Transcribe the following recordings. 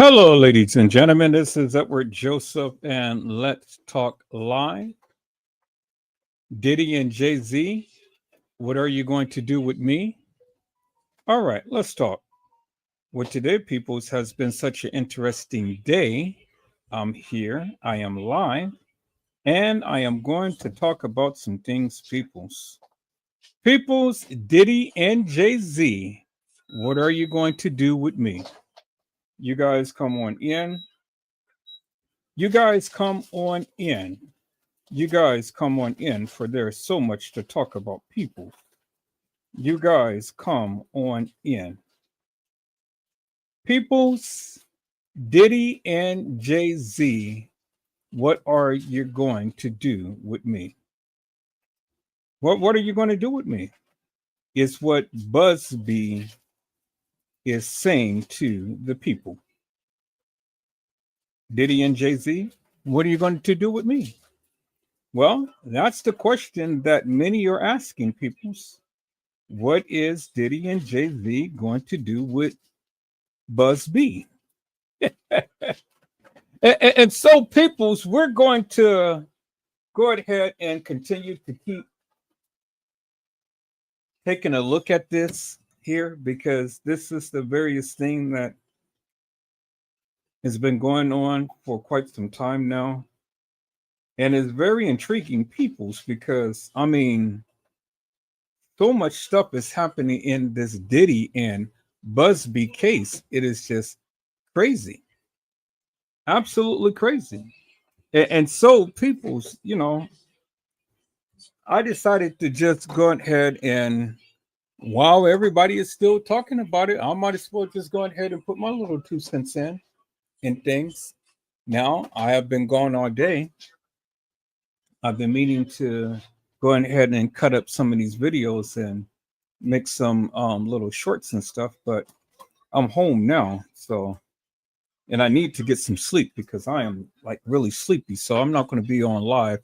Hello, ladies and gentlemen. This is Edward Joseph, and let's talk live. Diddy and Jay Z, what are you going to do with me? All right, let's talk. Well, today, peoples, has been such an interesting day. I'm here, I am live, and I am going to talk about some things, peoples. Peoples, Diddy and Jay Z, what are you going to do with me? You guys come on in. You guys come on in. You guys come on in, for there's so much to talk about, people. You guys come on in. Peoples, Diddy and Jay Z, what are you going to do with me? What are you going to do with me? Is what Busby is saying to the people. Diddy and Jay Z, what are you going to do with me? Well, that's the question that many are asking, peoples. What is Diddy and Jay Z going to do with Buzz B? And so, peoples, we're going to go ahead and continue to keep taking a look at this here because this is the various thing that has been going on for quite some time now. And it's very intriguing, peoples, because I mean, so much stuff is happening in this Diddy and Busby case. It is just crazy, absolutely crazy. And so, people's, I decided to just go ahead and while everybody is still talking about it, I might as well just go ahead and put my little 2 cents in things. Now, I have been gone all day. I've been meaning to go ahead and cut up some of these videos and make some little shorts and stuff, but I'm home now. So, and I need to get some sleep because I am like really sleepy. So I'm not going to be on live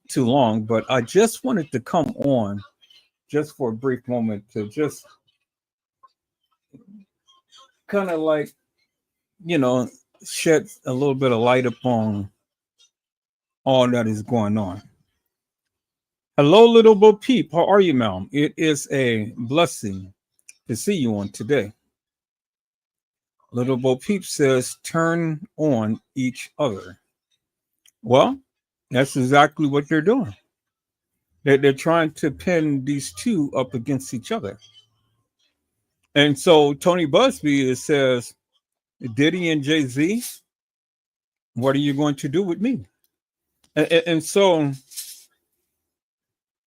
too long, but I just wanted to come on just for a brief moment to just kind of like, you know, shed a little bit of light upon all that is going on. Hello, little Bo Peep. How are you, ma'am? It is a blessing to see you on today. Little Bo Peep says, turn on each other. Well, that's exactly what they're doing. They're trying to pin these two up against each other. And so Tony Busby says, Diddy and Jay Z, what are you going to do with me? And so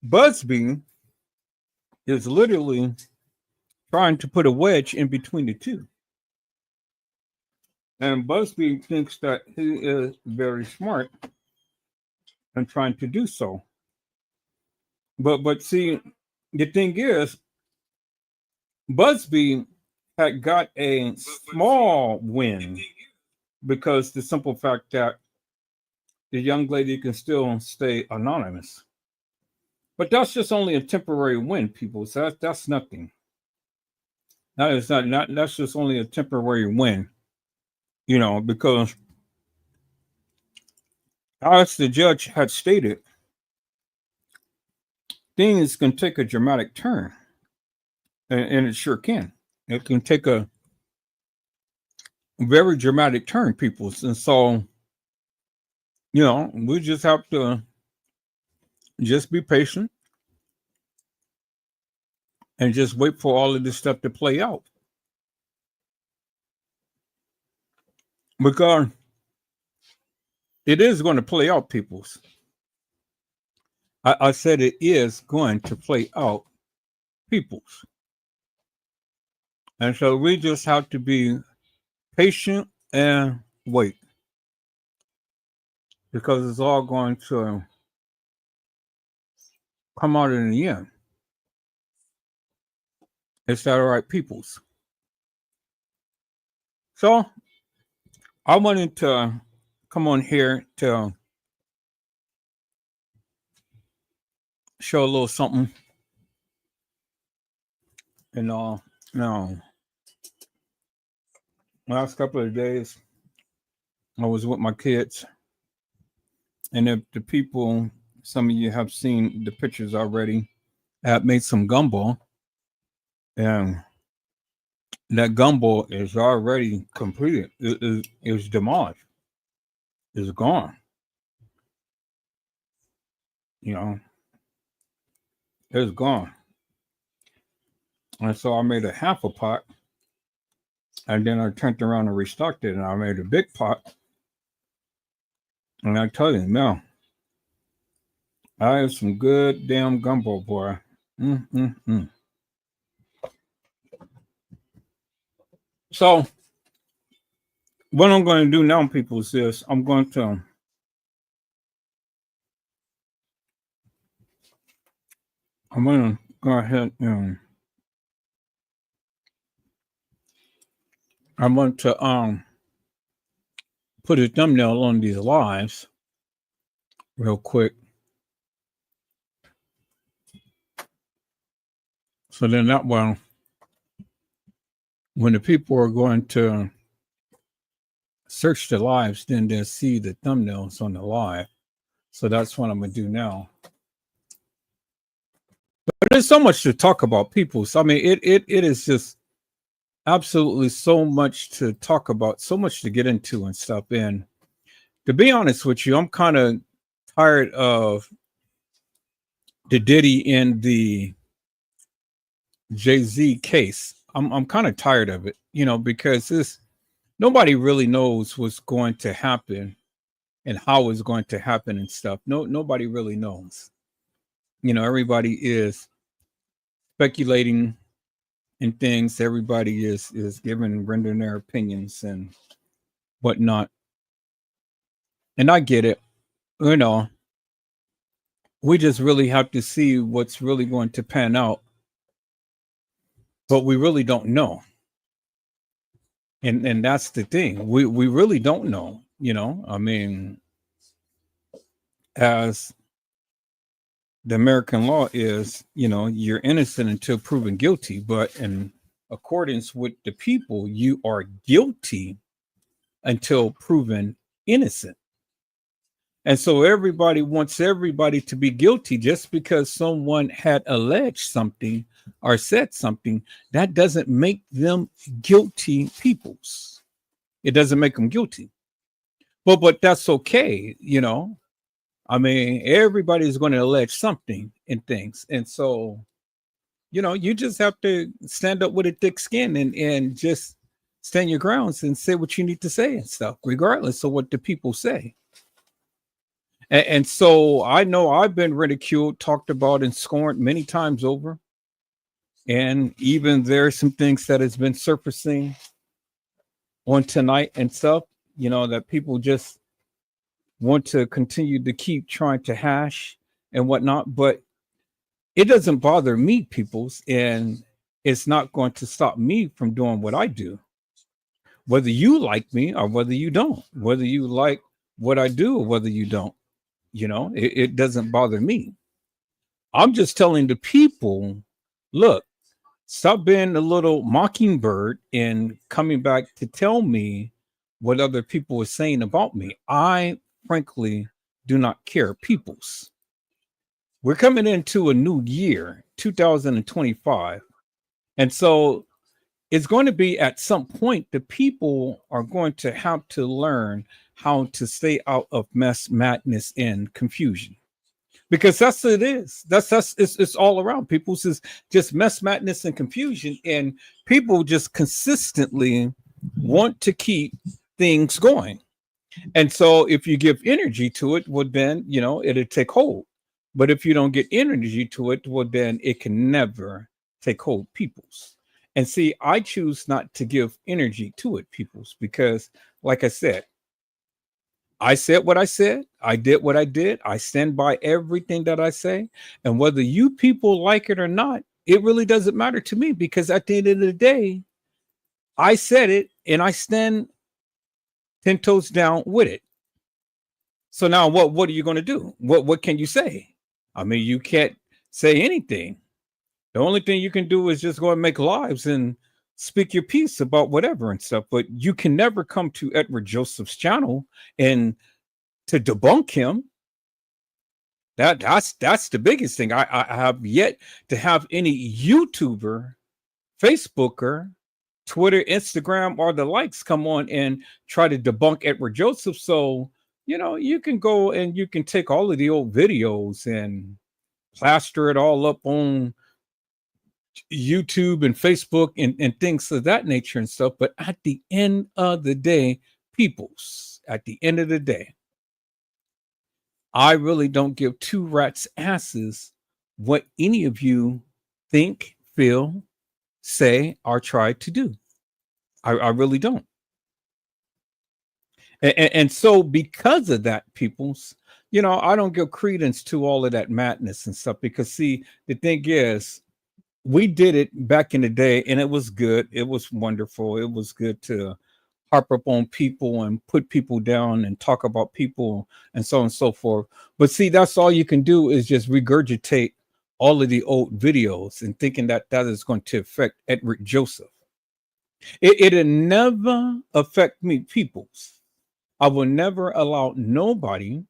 Busby is literally trying to put a wedge in between the two. And Busby thinks that he is very smart and trying to do so. But see, the thing is, Busby had got a small win because the simple fact that the young lady can still stay anonymous. But that's just only a temporary win, people. So that's nothing. That is not that's just only a temporary win, because as the judge had stated, things can take a dramatic turn. And it sure can. It can take a very dramatic turn, people. And so, we just have to just be patient and just wait for all of this stuff to play out. Because it is going to play out, peoples. I said it is going to play out, peoples. And so we just have to be patient and wait. Because it's all going to come out in the end. Is that all right, peoples? So I wanted to come on here to show a little something. And now, last couple of days, I was with my kids, and if the people, some of you have seen the pictures already, I had made some gumbo, and that gumbo is already completed. It's demolished. It's gone. You know, it's gone. And so I made a half a pot, and then I turned around and restocked it, and I made a big pot. And I tell you, now I have some good damn gumbo, boy. Mm. So what I'm going to do now, people, is this: I'm going to go ahead and I'm going to put a thumbnail on these lives real quick. So then that way, when the people are going to search the lives, then they'll see the thumbnails on the live. So that's what I'm going to do now. But there's so much to talk about, people. So, I mean, it is just absolutely so much to talk about, so much to get into and stuff. And to be honest with you, I'm kind of tired of the Diddy and the Jay Z case. I'm kind of tired of it, because nobody really knows what's going to happen and how it's going to happen and stuff. Nobody really knows. Everybody is speculating and things. Everybody is rendering their opinions and whatnot. And I get it. We just really have to see what's really going to pan out. But we really don't know. And that's the thing. We really don't know, I mean, as the American law is, you're innocent until proven guilty, but in accordance with the people, you are guilty until proven innocent. And so everybody wants everybody to be guilty just because someone had alleged something or said something. That doesn't make them guilty peoples. It doesn't make them guilty. But that's okay, I mean, everybody's going to allege something and things. And so, you just have to stand up with a thick skin and just stand your grounds and say what you need to say and stuff, regardless of what the people say. And so I know I've been ridiculed, talked about, and scorned many times over. And even there's some things that has been surfacing on tonight and stuff, that people just want to continue to keep trying to hash and whatnot. But it doesn't bother me, peoples, and it's not going to stop me from doing what I do. Whether you like me or whether you don't, whether you like what I do or whether you don't, it doesn't bother me. I'm just telling the people, look, stop being a little mockingbird and coming back to tell me what other people are saying about me. I frankly do not care, peoples. We're coming into a new year, 2025. And so it's going to be at some point the people are going to have to learn how to stay out of mess, madness, and confusion. Because that's what it is. It's all around. People is just mess, madness, and confusion. And people just consistently want to keep things going. And so if you give energy to it, well, then, it'll take hold. But if you don't get energy to it, well, then it can never take hold, peoples. And see, I choose not to give energy to it, peoples, because like I said what I said. I did what I did. I stand by everything that I say. And whether you people like it or not, it really doesn't matter to me, because at the end of the day, I said it and I stand 10 toes down with it. So now what are you going to do? What can you say? I mean, you can't say anything. The only thing you can do is just go and make lives and speak your piece about whatever and stuff, but you can never come to Edward Joseph's channel and to debunk him. That's the biggest thing. I have yet to have any YouTuber, Facebooker, Twitter, Instagram, or the likes come on and try to debunk Edward Joseph. So, you can go and you can take all of the old videos and plaster it all up on YouTube and Facebook and things of that nature and stuff. But at the end of the day, at the end of the day, I really don't give two rats' asses what any of you think, feel, say, or try to do. I really don't. And so because of that, peoples, I don't give credence to all of that madness and stuff because, see, the thing is, we did it back in the day and it was good. It was wonderful. It was good to harp up on people and put people down and talk about people and so on and so forth. But see, that's all you can do is just regurgitate all of the old videos and thinking that is going to affect Edward Joseph. It'll never affect me, peoples. I will never allow nobody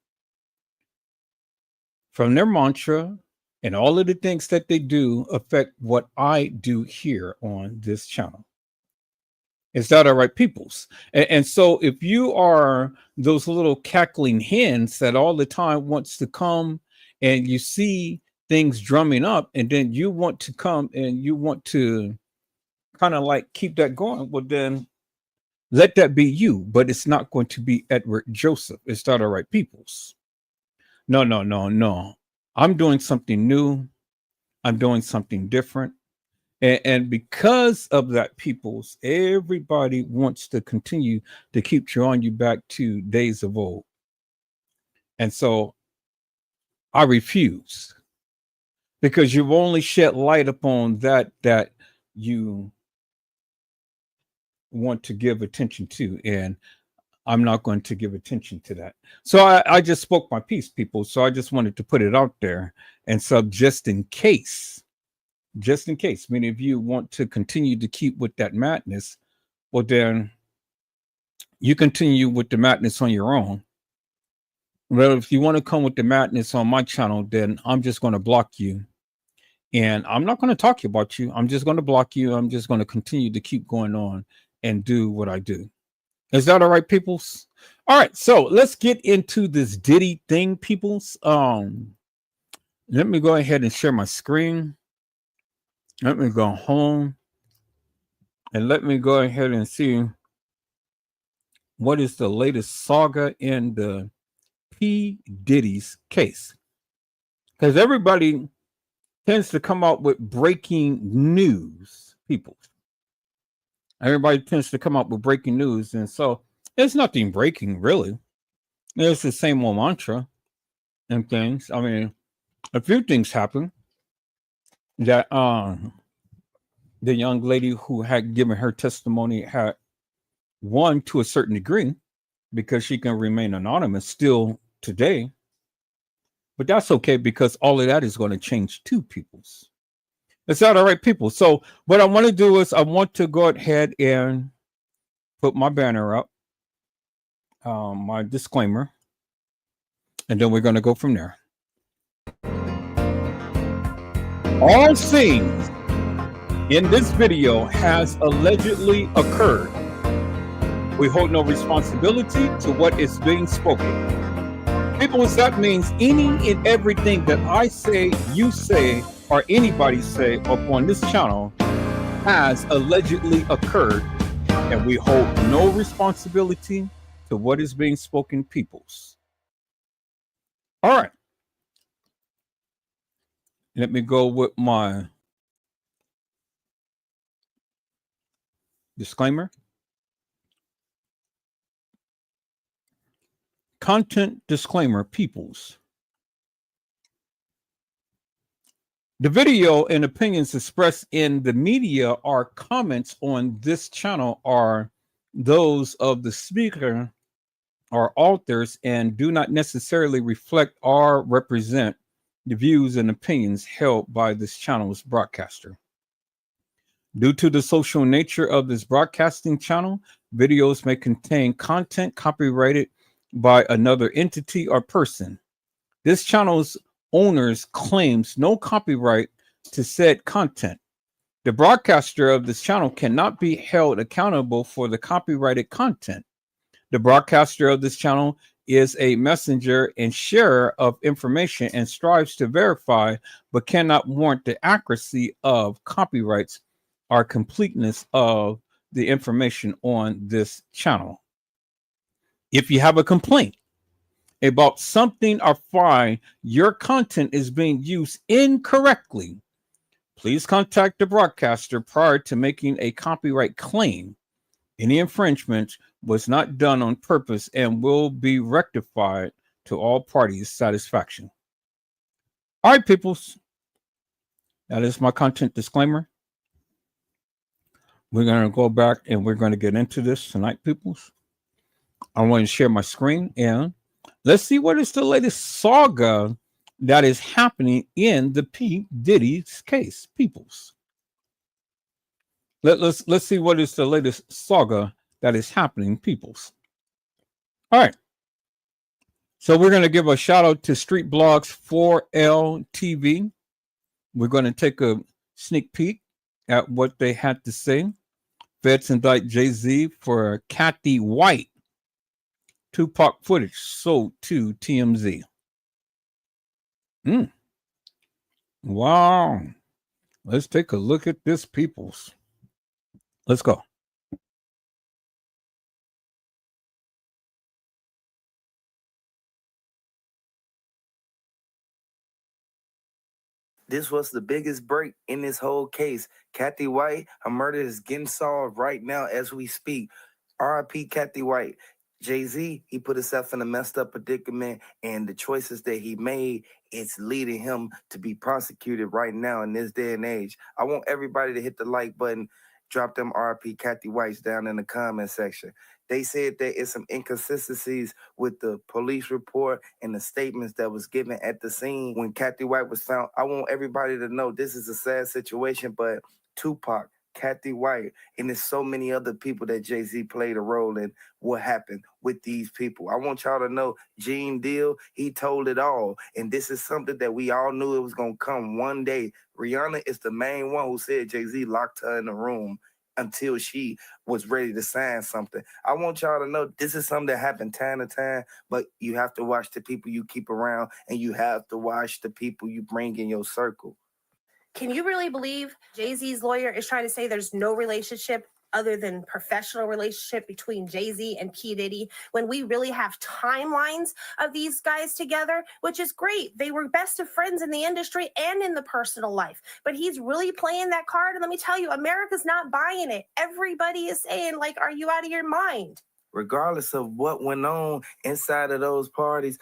from their mantra and all of the things that they do affect what I do here on this channel. Is that all right, peoples? And so if you are those little cackling hens that all the time wants to come and you see things drumming up and then you want to come and you want to kind of like keep that going, well, then let that be you, but it's not going to be Edward Joseph. Is that all right, peoples? No. I'm doing something new. I'm doing something different. And because of that, peoples, everybody wants to continue to keep drawing you back to days of old. And so I refuse because you've only shed light upon that you want to give attention to. And I'm not going to give attention to that. So I just spoke my piece, people. So I just wanted to put it out there. And so just in case many of you want to continue to keep with that madness, well, then you continue with the madness on your own. Well, if you want to come with the madness on my channel, then I'm just going to block you. And I'm not going to talk about you. I'm just going to block you. I'm just going to continue to keep going on and do what I do. Is that all right, peoples? All right, so let's get into this Diddy thing, peoples. Let me go ahead and share my screen. Let me go home and let me go ahead and see what is the latest saga in the P. Diddy's case. Because everybody tends to come out with breaking news, people. Everybody tends to come up with breaking news. And so it's nothing breaking, really. It's the same old mantra and things. I mean, a few things happen that the young lady who had given her testimony had won to a certain degree because she can remain anonymous still today. But that's okay because all of that is going to change too, peoples. Is that all right, people? So what I want to do is I want to go ahead and put my banner up, my disclaimer, and then we're going to go from there. All scenes in this video has allegedly occurred. We hold no responsibility to what is being spoken. People, that means any and everything that I say, you say, or anybody say upon this channel has allegedly occurred, and we hold no responsibility to what is being spoken, peoples. All right. Let me go with my disclaimer. Content disclaimer, peoples. The video and opinions expressed in the media or comments on this channel are those of the speaker or authors and do not necessarily reflect or represent the views and opinions held by this channel's broadcaster. Due to the social nature of this broadcasting channel, videos may contain content copyrighted by another entity or person. This channel's owners claims no copyright to said content. The broadcaster of this channel cannot be held accountable for the copyrighted content. The broadcaster of this channel is a messenger and sharer of information and strives to verify but cannot warrant the accuracy of copyrights or completeness of the information on this channel. If you have a complaint about something or find your content is being used incorrectly, please contact the broadcaster prior to making a copyright claim. Any infringement was not done on purpose and will be rectified to all parties' satisfaction. All right, peoples. That is my content disclaimer. We're going to go back and we're going to get into this tonight, peoples. I want to share my screen and let's see what is the latest saga that is happening in the P. Diddy's case, peoples. Let's see what is the latest saga that is happening, peoples. All right. So we're going to give a shout out to Street Blogs 4L TV. We're going to take a sneak peek at what they had to say. Feds indict Jay Z for Kathy White. Tupac footage sold to TMZ. Wow. Let's take a look at this, peoples. Let's go. This was the biggest break in this whole case. Kathy White, her murder is getting solved right now as we speak. R.I.P. Kathy White. Jay Z, he put himself in a messed up predicament, and the choices that he made, it's leading him to be prosecuted right now in this day and age. I want everybody to hit the like button, drop them R.I.P. Kathy Whites down in the comment section. They said there is some inconsistencies with the police report and the statements that was given at the scene when Kathy White was found. I want everybody to know this is a sad situation, but Tupac, Kathy White, and there's so many other people that Jay Z played a role in what happened with these people. I want y'all to know Gene Deal, he told it all. And this is something that we all knew it was going to come one day. Rihanna is the main one who said Jay Z locked her in the room until she was ready to sign something. I want y'all to know this is something that happened time to time, but you have to watch the people you keep around and you have to watch the people you bring in your circle. Can you really believe Jay-Z's lawyer is trying to say there's no relationship other than professional relationship between Jay-Z and P. Diddy when we really have timelines of these guys together, which is great. They were best of friends in the industry and in the personal life, but he's really playing that card. And let me tell you, America's not buying it. Everybody is saying, like, are you out of your mind? Regardless of what went on inside of those parties,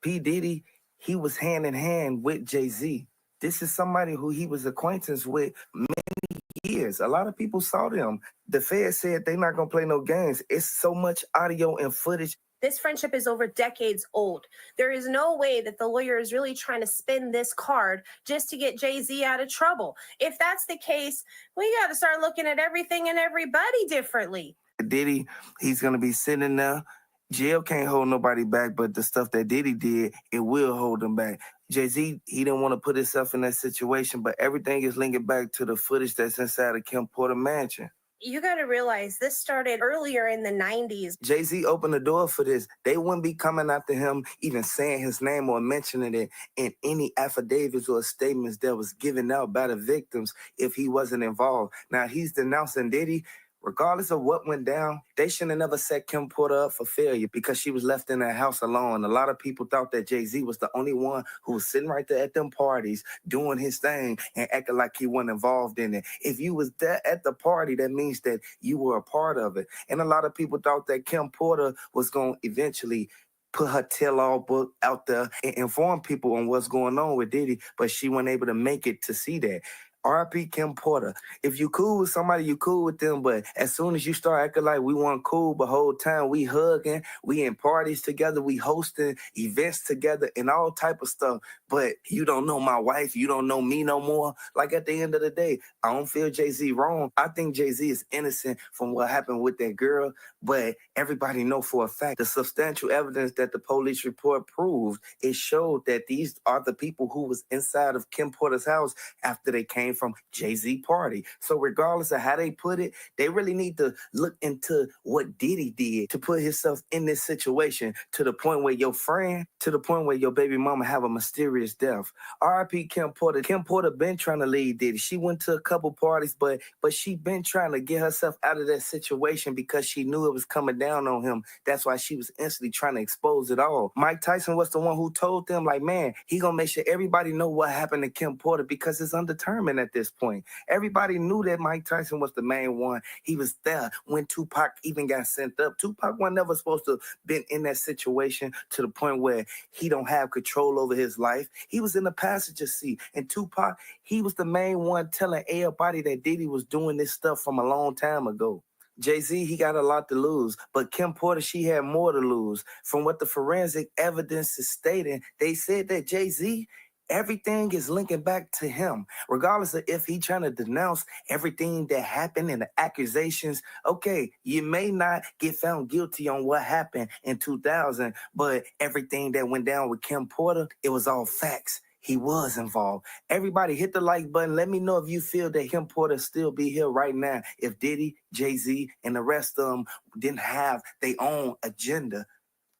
P. Diddy, he was hand in hand with Jay Z. This is somebody who he was acquaintance with many years. A lot of people saw them. The Fed said they're not going to play no games. It's so much audio and footage. This friendship is over decades old. There is no way that the lawyer is really trying to spin this card just to get Jay-Z out of trouble. If that's the case, we got to start looking at everything and everybody differently. Diddy, he's going to be sitting there. Jail can't hold nobody back, but the stuff that Diddy did, it will hold him back. Jay-Z, he didn't want to put himself in that situation, but everything is linking back to the footage that's inside of Kim Porter mansion. You got to realize this started earlier in the 90s. Jay-Z opened the door for this. They wouldn't be coming after him, even saying his name or mentioning it in any affidavits or statements that was given out by the victims if he wasn't involved. Now, he's denouncing Diddy. Regardless of what went down, they shouldn't have never set Kim Porter up for failure because she was left in that house alone. A lot of people thought that Jay-Z was the only one who was sitting right there at them parties doing his thing and acting like he wasn't involved in it. If you was there at the party, that means that you were a part of it. And a lot of people thought that Kim Porter was going to eventually put her tell-all book out there and inform people on what's going on with Diddy, but she wasn't able to make it to see that. R.I.P. Kim Porter. If you cool with somebody, you cool with them. But as soon as you start acting like we weren't cool, the whole time we hugging, we in parties together, we hosting events together and all type of stuff. But you don't know my wife, you don't know me no more. Like at the end of the day, I don't feel Jay Z wrong. I think Jay Z is innocent from what happened with that girl. But everybody know for a fact the substantial evidence that the police report proved, it showed that these are the people who was inside of Kim Porter's house after they came from Jay Z party. So regardless of how they put it, they really need to look into what Diddy did to put himself in this situation to the point where your friend, to the point where your baby mama have a mysterious death. R.I.P. Kim Porter. Kim Porter been trying to lead Diddy. She went to a couple parties, but she been trying to get herself out of that situation because she knew it was coming down on him. That's why she was instantly trying to expose it all. Mike Tyson was the one who told them, like, man, he gonna make sure everybody know what happened to Kim Porter because it's undetermined at this point. Everybody knew that Mike Tyson was the main one. He was there when Tupac even got sent up. Tupac was never supposed to have been in that situation to the point where he don't have control over his life. He was in the passenger seat. And Tupac, he was the main one telling everybody that Diddy was doing this stuff from a long time ago. Jay Z, he got a lot to lose, but Kim Porter, she had more to lose. From what the forensic evidence is stating, they said that Jay Z, everything is linking back to him, regardless of if he trying to denounce everything that happened and the accusations. Okay, you may not get found guilty on what happened in 2000, but everything that went down with Kim Porter, it was all facts. He was involved. Everybody hit the like button. Let me know if you feel that Kim Porter still be here right now if Diddy, Jay Z, and the rest of them didn't have their own agenda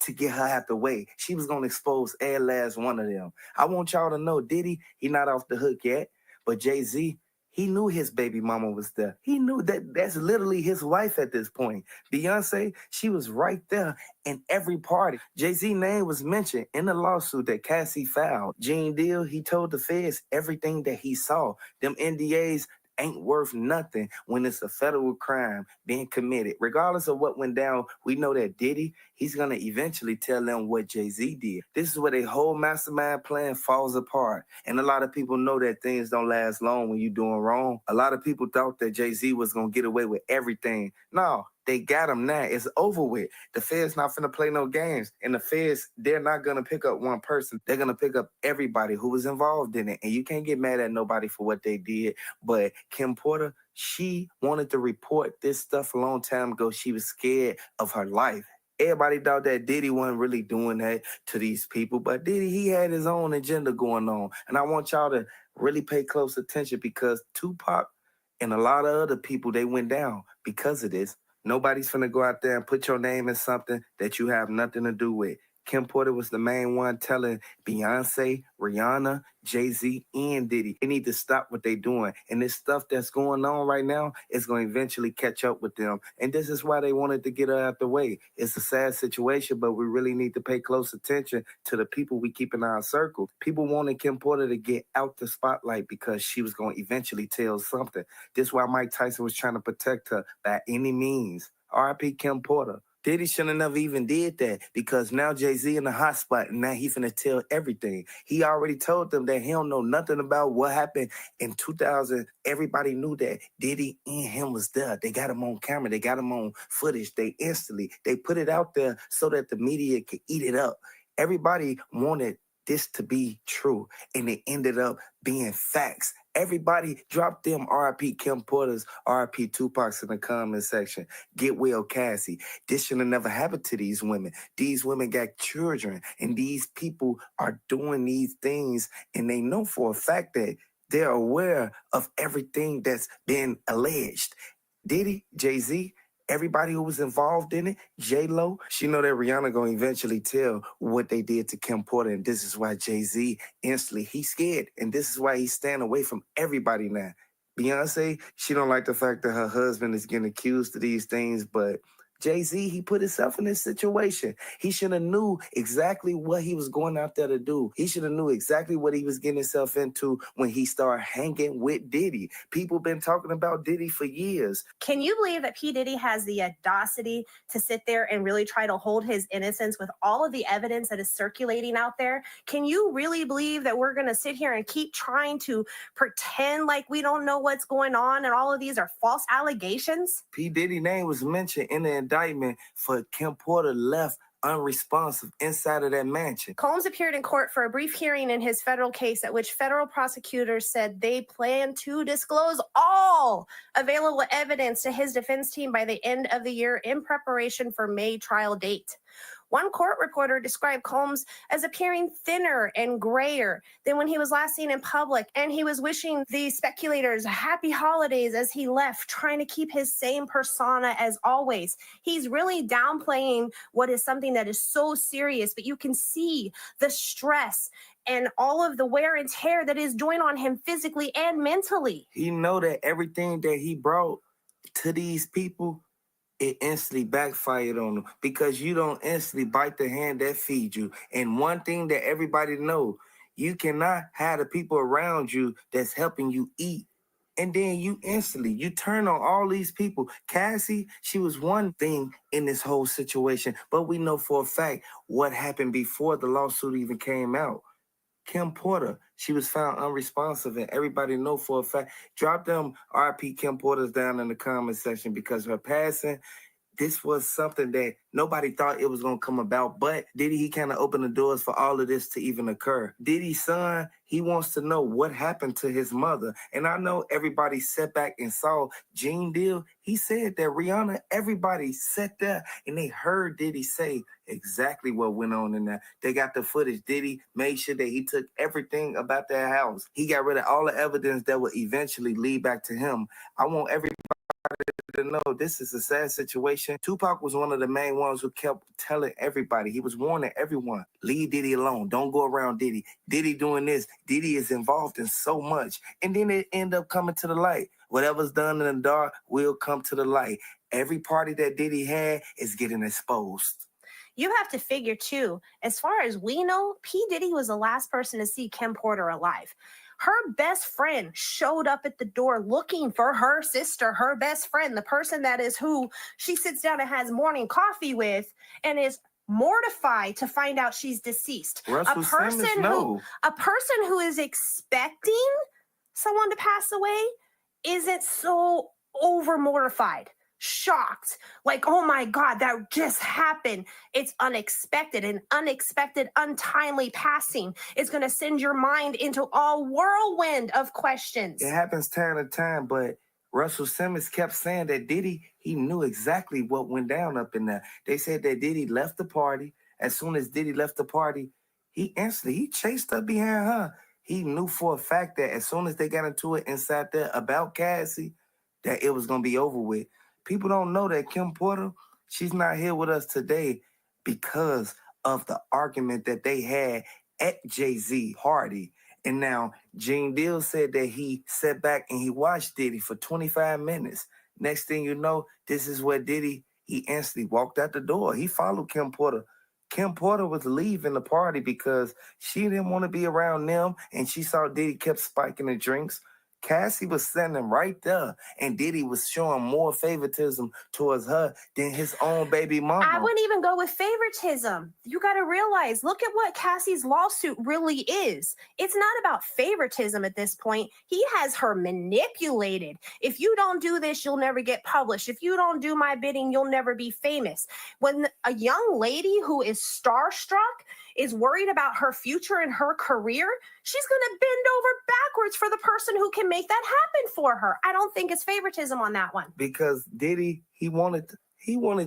to get her out the way. She was going to expose every last one of them. I want y'all to know Diddy, he not off the hook yet, but Jay Z, he knew his baby mama was there. He knew that that's literally his wife at this point. Beyonce, she was right there in every party. Jay-Z's name was mentioned in the lawsuit that Cassie filed. Gene Deal, he told the feds everything that he saw. Them NDAs ain't worth nothing when it's a federal crime being committed. Regardless of what went down, we know that Diddy, he's going to eventually tell them what Jay-Z did. This is where their whole mastermind plan falls apart. And a lot of people know that things don't last long when you're doing wrong. A lot of people thought that Jay-Z was going to get away with everything. No, they got him now. It's over with. The feds not finna play no games. And the feds, they're not going to pick up one person. They're going to pick up everybody who was involved in it. And you can't get mad at nobody for what they did. But Kim Porter, she wanted to report this stuff a long time ago. She was scared of her life. Everybody thought that Diddy wasn't really doing that to these people. But Diddy, he had his own agenda going on. And I want y'all to really pay close attention because Tupac and a lot of other people, they went down because of this. Nobody's finna go out there and put your name in something that you have nothing to do with. Kim Porter was the main one telling Beyonce, Rihanna, Jay Z, and Diddy, they need to stop what they're doing. And this stuff that's going on right now is going to eventually catch up with them. And this is why they wanted to get her out the way. It's a sad situation, but we really need to pay close attention to the people we keep in our circle. People wanted Kim Porter to get out the spotlight because she was going to eventually tell something. This is why Mike Tyson was trying to protect her by any means. R.I.P. Kim Porter. Diddy shouldn't have never even did that because now Jay-Z in the hot spot and now he finna tell everything. He already told them that he don't know nothing about what happened in 2000. Everybody knew that Diddy and him was there. They got him on camera. They got him on footage. They put it out there so that the media could eat it up. Everybody wanted this to be true and it ended up being facts. Everybody drop them R.I.P. Kim Porter's, R.I.P. Tupac's in the comment section. Get well, Cassie. This should have never happened to these women. These women got children, and these people are doing these things, and they know for a fact that they're aware of everything that's been alleged. Diddy, Jay Z, everybody who was involved in it, J-Lo, she know that Rihanna gonna eventually tell what they did to Kim Porter, and this is why Jay-Z instantly, he's scared, and this is why he's staying away from everybody now. Beyonce, she don't like the fact that her husband is getting accused of these things, but Jay Z, he put himself in this situation. He should have knew exactly what he was going out there to do. He should have knew exactly what he was getting himself into when he started hanging with Diddy. People been talking about Diddy for years. Can you believe that P. Diddy has the audacity to sit there and really try to hold his innocence with all of the evidence that is circulating out there? Can you really believe that we're going to sit here and keep trying to pretend like we don't know what's going on and all of these are false allegations? P. Diddy's name was mentioned in the indictment for Kim Porter left unresponsive inside of that mansion. Combs appeared in court for a brief hearing in his federal case at which federal prosecutors said they plan to disclose all available evidence to his defense team by the end of the year in preparation for May trial date. One court reporter described Combs as appearing thinner and grayer than when he was last seen in public, and he was wishing the speculators happy holidays as he left, trying to keep his same persona as always. He's really downplaying what is something that is so serious, but you can see the stress and all of the wear and tear that is doing on him physically and mentally. He know that everything that he brought to these people, it instantly backfired on them because you don't instantly bite the hand that feeds you. And one thing that everybody know, you cannot have the people around you that's helping you eat. And then you turn on all these people. Cassie, she was one thing in this whole situation, but we know for a fact what happened before the lawsuit even came out. Kim Porter, she was found unresponsive, and everybody know for a fact. Drop them RP Kim Porters down in the comment section because her passing, this was something that nobody thought it was going to come about, but Diddy, he kind of opened the doors for all of this to even occur. Diddy's son, he wants to know what happened to his mother. And I know everybody sat back and saw Gene Deal. He said that Rihanna, everybody sat there and they heard Diddy say exactly what went on in there. They got the footage. Diddy made sure that he took everything about their house. He got rid of all the evidence that would eventually lead back to him. I want everybody to know this is a sad situation. Tupac was one of the main ones who kept telling everybody. He was warning everyone, leave Diddy alone. Don't go around Diddy. Diddy doing this. Diddy is involved in so much. And then it ended up coming to the light. Whatever's done in the dark will come to the light. Every party that Diddy had is getting exposed. You have to figure, too, as far as we know, P. Diddy was the last person to see Kim Porter alive. Her best friend showed up at the door looking for her sister, her best friend, the person that is who she sits down and has morning coffee with and is mortified to find out she's deceased. A person who is expecting someone to pass away isn't so over mortified, shocked, like, oh my God, that just happened. It's unexpected, and unexpected, untimely passing is going to send your mind into a whirlwind of questions. It happens time to time, but Russell Simmons kept saying that Diddy, he knew exactly what went down up in there. They said that Diddy left the party. As soon as Diddy left the party, he chased up behind her. He knew for a fact that as soon as they got into it inside there about Cassie, that it was going to be over with. People don't know that Kim Porter, she's not here with us today because of the argument that they had at Jay Z party. And now Gene Deal said that he sat back and he watched Diddy for 25 minutes. Next thing you know, this is where Diddy, he instantly walked out the door. He followed Kim Porter. Kim Porter was leaving the party because she didn't want to be around them, and she saw Diddy kept spiking the drinks. Cassie was standing right there, and Diddy was showing more favoritism towards her than his own baby mama. I wouldn't even go with favoritism. You got to realize, look at what Cassie's lawsuit really is. It's not about favoritism at this point. He has her manipulated. If you don't do this, you'll never get published. If you don't do my bidding, you'll never be famous. When a young lady who is starstruck is worried about her future and her career, she's going to bend over backwards for the person who can make that happen for her. I don't think it's favoritism on that one. Because Diddy, he wanted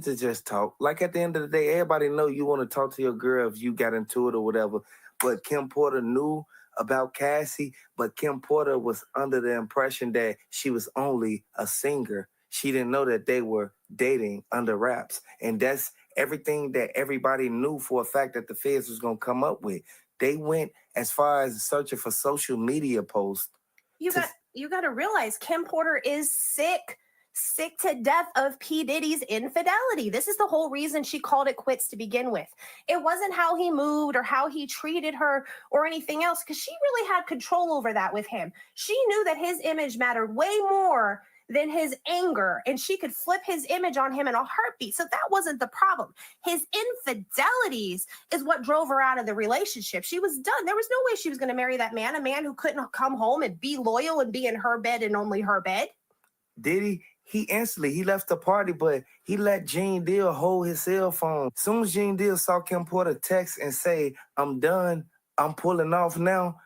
to just talk. Like at the end of the day, everybody know you want to talk to your girl if you got into it or whatever. But Kim Porter knew about Cassie, but Kim Porter was under the impression that she was only a singer. She didn't know that they were dating under wraps. And that's everything that everybody knew for a fact that the feds was going to come up with. They went as far as searching for social media posts. You got to realize Kim Porter is sick sick to death of P. Diddy's infidelity. This is the whole reason she called it quits to begin with. It wasn't how he moved or how he treated her or anything else, because she really had control over that with him. She knew that his image mattered way more than his anger, and she could flip his image on him in a heartbeat. So that wasn't the problem. His infidelities is what drove her out of the relationship. She was done. There was no way she was going to marry that man, a man who couldn't come home and be loyal and be in her bed and only her bed. Diddy, he left the party, but he let Gene Deal hold his cell phone. Soon as Gene Deal saw Kim Porter text and say, "I'm done, I'm pulling off now,"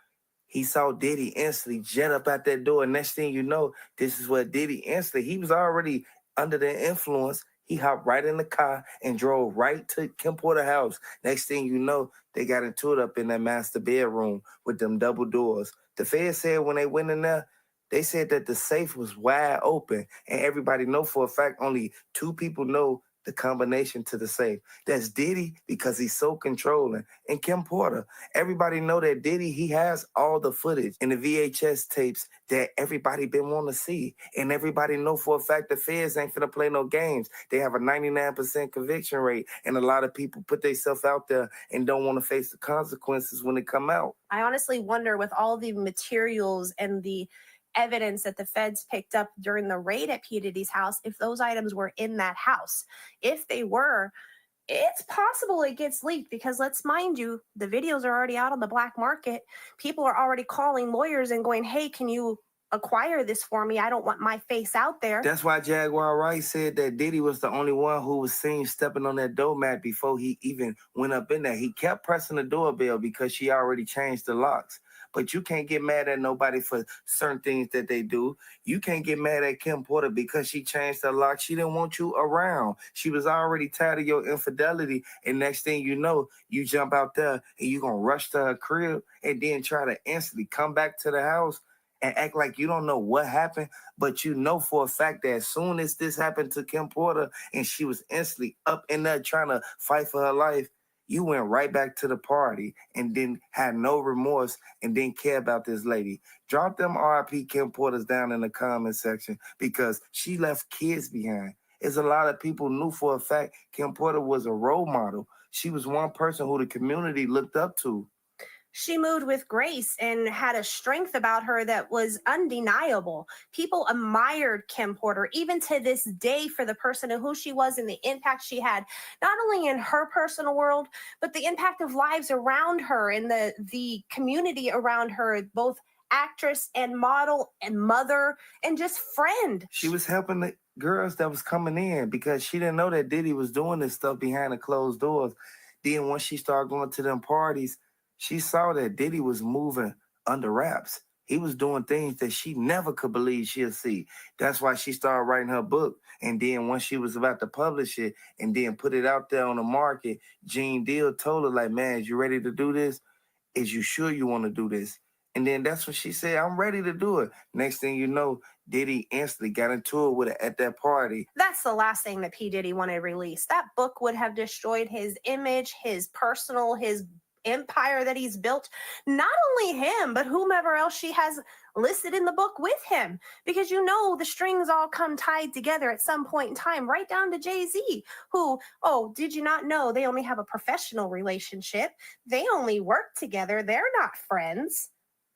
he saw Diddy instantly jet up out that door. And next thing you know, this is what Diddy instantly, he was already under the influence. He hopped right in the car and drove right to Kim Porter's house. Next thing you know, they got into it up in that master bedroom with them double doors. The Fed said when they went in there, they said that the safe was wide open, and everybody know for a fact only 2 people know the combination to the safe. That's Diddy, because he's so controlling, and Kim Porter. Everybody know that Diddy, he has all the footage in the VHS tapes that everybody been wanting to see, and everybody know for a fact the feds ain't finna play no games. They have a 99% conviction rate, and a lot of people put themselves out there and don't want to face the consequences when they come out. I honestly wonder, with all the materials and the evidence that the feds picked up during the raid at P. Diddy's house, if those items were in that house. If they were, it's possible it gets leaked, because let's mind you, the videos are already out on the black market. People are already calling lawyers and going, "Hey, can you acquire this for me? I don't want my face out there." That's why Jaguar Wright said that Diddy was the only one who was seen stepping on that doormat before he even went up in there. He kept pressing the doorbell because she already changed the locks. But you can't get mad at nobody for certain things that they do. You can't get mad at Kim Porter because she changed the lock. She didn't want you around. She was already tired of your infidelity. And next thing you know, you jump out there and you're going to rush to her crib and then try to instantly come back to the house and act like you don't know what happened. But you know for a fact that as soon as this happened to Kim Porter and she was instantly up in there trying to fight for her life, you went right back to the party and then had no remorse and didn't care about this lady. Drop them RIP Kim Porters down in the comment section, because she left kids behind. There's a lot of people knew for a fact Kim Porter was a role model. She was one person who the community looked up to. She moved with grace and had a strength about her that was undeniable. People admired Kim Porter, even to this day, for the person and who she was and the impact she had, not only in her personal world, but the impact of lives around her and the community around her, both actress and model and mother and just friend. She was helping the girls that was coming in because she didn't know that Diddy was doing this stuff behind the closed doors. Then once she started going to them parties, she saw that Diddy was moving under wraps. He was doing things that she never could believe she'll see. That's why she started writing her book. And then once she was about to publish it and then put it out there on the market, Gene Deal told her, like, "Man, is you ready to do this? Is you sure you want to do this?" And then that's when she said, "I'm ready to do it." Next thing you know, Diddy instantly got into it with her at that party. That's the last thing that P. Diddy wanted released. That book would have destroyed his image, his empire that he's built. Not only him, but whomever else she has listed in the book with him. Because the strings all come tied together at some point in time, right down to Jay Z, who, did you not know they only have a professional relationship? They only work together. They're not friends.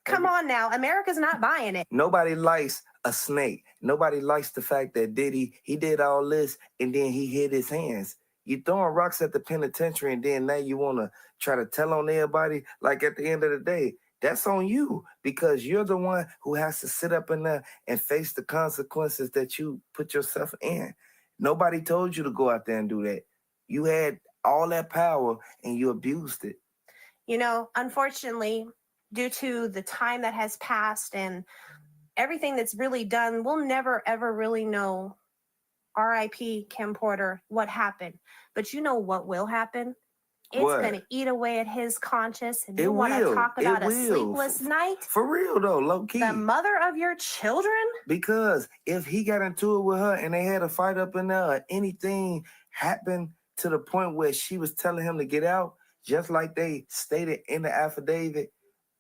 Come on now. America's not buying it. Nobody likes a snake. Nobody likes the fact that Diddy, he did all this and then he hid his hands. You throwing rocks at the penitentiary and then now you want to try to tell on everybody. Like, at the end of the day, that's on you, because you're the one who has to sit up in there and face the consequences that you put yourself in. Nobody told you to go out there and do that. You had all that power and you abused it. Unfortunately, due to the time that has passed and everything that's really done, we'll never, ever really know, RIP Kim Porter, what happened. But you know what will happen? It's going to eat away at his conscience. And you want to talk about a sleepless night? For real, though, low key. The mother of your children? Because if he got into it with her and they had a fight up in there, or anything happened to the point where she was telling him to get out, just like they stated in the affidavit,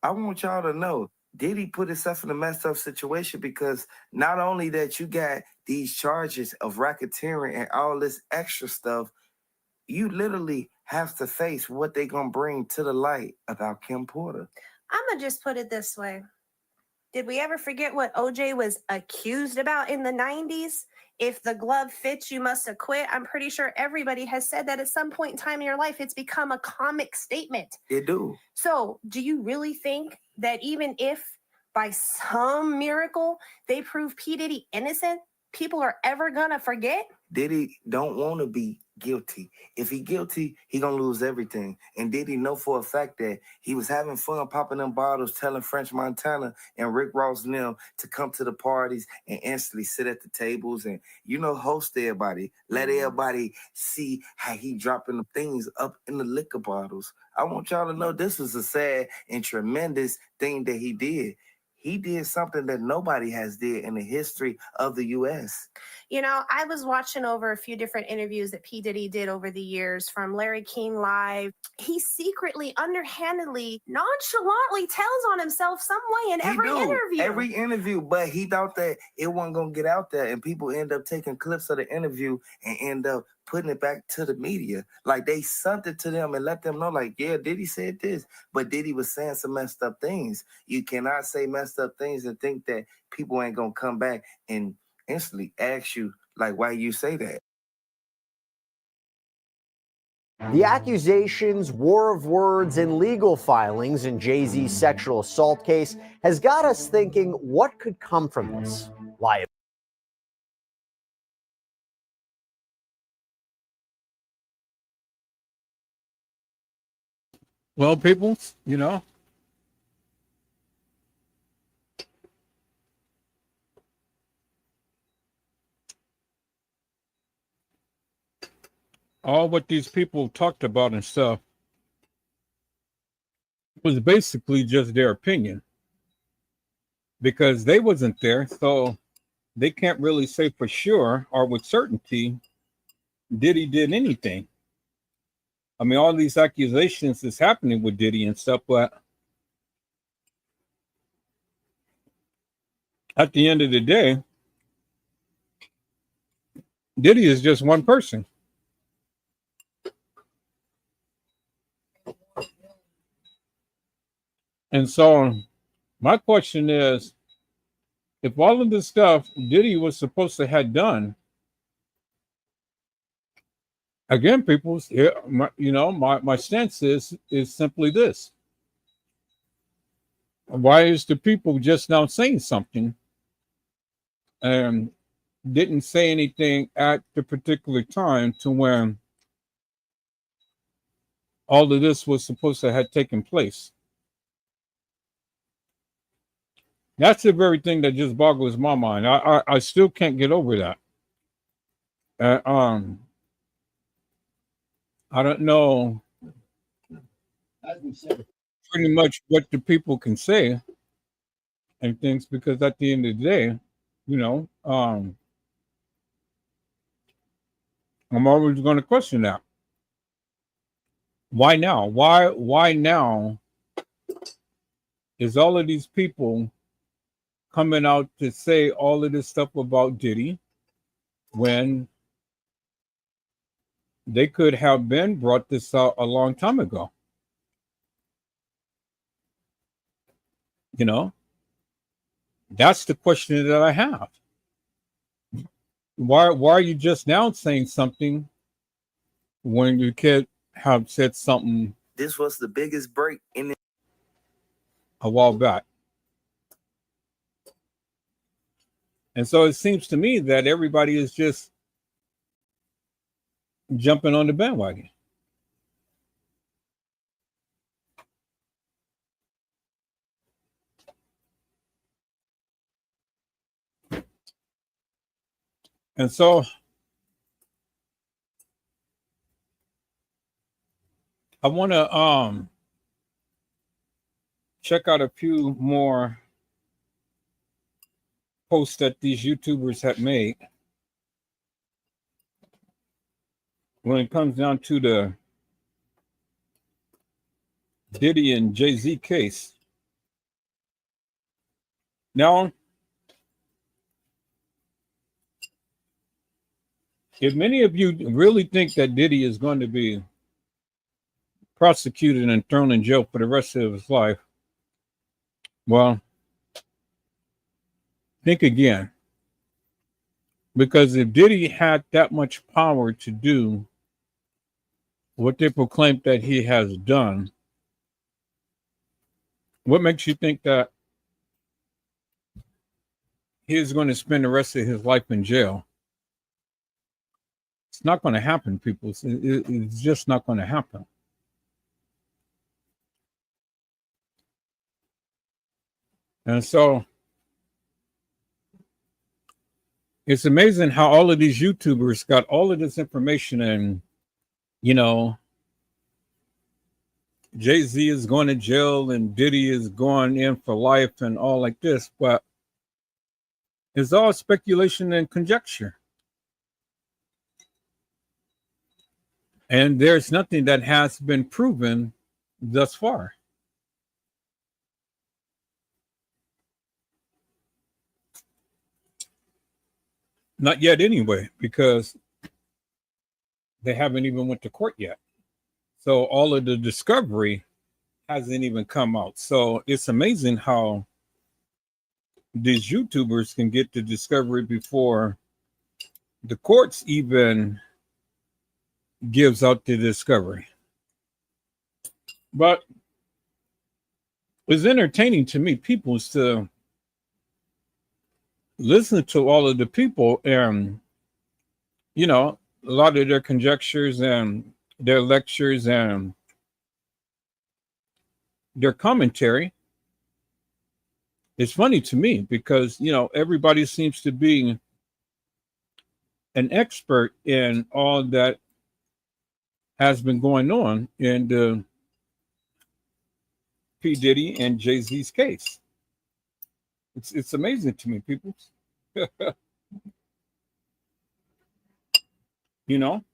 I want y'all to know, Diddy put himself in a messed up situation because not only that you got these charges of racketeering and all this extra stuff, you literally have to face what they gonna bring to the light about Kim Porter. I'm going to just put it this way. Did we ever forget what OJ was accused about in the 90s? If the glove fits, you must acquit. I'm pretty sure everybody has said that at some point in time in your life. It's become a comic statement. It do. So do you really think that even if by some miracle they prove P. Diddy innocent, people are ever going to forget? Diddy don't want to be guilty. If he guilty, he gonna lose everything. And Diddy know for a fact that he was having fun popping them bottles, telling French Montana and Rick Ross and them to come to the parties and instantly sit at the tables and, host everybody. Let everybody see how he dropping the things up in the liquor bottles. I want y'all to know this was a sad and tremendous thing that he did. He did something that nobody has did in the history of the U.S. I was watching over a few different interviews that P. Diddy did over the years from Larry King Live. He secretly, underhandedly, nonchalantly tells on himself some way in every interview. Every interview, but he thought that it wasn't going to get out there, and people end up taking clips of the interview and end up putting it back to the media. Like, they sent it to them and let them know, like, yeah, Diddy said this, but Diddy was saying some messed up things. You cannot say messed up things and think that people ain't going to come back and instantly ask you, like, why you say that. The accusations, war of words, and legal filings in Jay Z's sexual assault case has got us thinking, what could come from this? Well, people, all what these people talked about and stuff was basically just their opinion, because they wasn't there, so they can't really say for sure or with certainty Diddy did anything. I mean, all these accusations is happening with Diddy and stuff, but at the end of the day, Diddy is just one person. And so my question is, if all of this stuff Diddy was supposed to have done, again, people, my stance is simply this. Why is the people just now saying something and didn't say anything at the particular time to when all of this was supposed to have taken place? That's the very thing that just boggles my mind. I still can't get over that. I don't know pretty much what the people can say and things, because at the end of the day, I'm always going to question that. Why now? Why now is all of these people coming out to say all of this stuff about Diddy when they could have been brought this out a long time ago? That's the question that I have. Why are you just now saying something when you could have said something? This was the biggest break in a while back. And so it seems to me that everybody is just jumping on the bandwagon. And so I want to check out a few more posts that these YouTubers have made when it comes down to the Diddy and Jay Z case. Now, if many of you really think that Diddy is going to be prosecuted and thrown in jail for the rest of his life, well, think again. Because if Diddy had that much power to do what they proclaim that he has done, what makes you think that he's going to spend the rest of his life in jail? It's not going to happen, people. It's just not going to happen. And so it's amazing how all of these YouTubers got all of this information, and, you know, Jay Z is going to jail and Diddy is going in for life and all like this, but it's all speculation and conjecture. And there's nothing that has been proven thus far. Not yet anyway, because they haven't even went to court yet. So all of the discovery hasn't even come out. So it's amazing how these YouTubers can get the discovery before the courts even gives out the discovery. But it's entertaining to me, people, to listen to all of the people and, you know, a lot of their conjectures and their lectures and their commentary. It's funny to me because, you know, everybody seems to be an expert in all that has been going on in the P. Diddy and Jay Z's case. It's amazing to me, people. You know?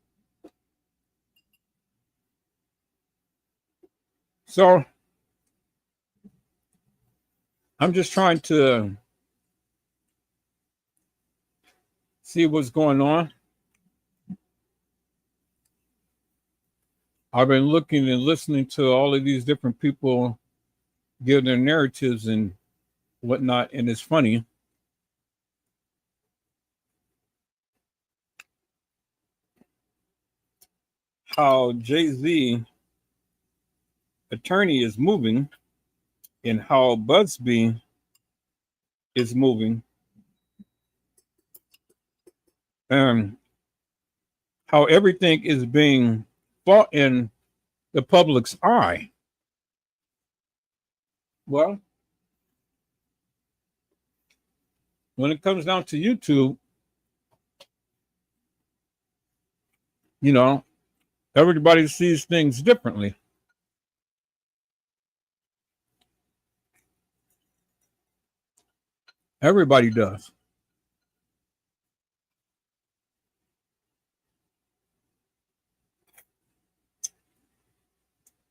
So I'm just trying to see what's going on. I've been looking and listening to all of these different people give their narratives and whatnot, and it's funny how Jay Z attorney is moving and how Busby is moving, and how everything is being fought in the public's eye. Well, when it comes down to YouTube, you know, everybody sees things differently. Everybody does.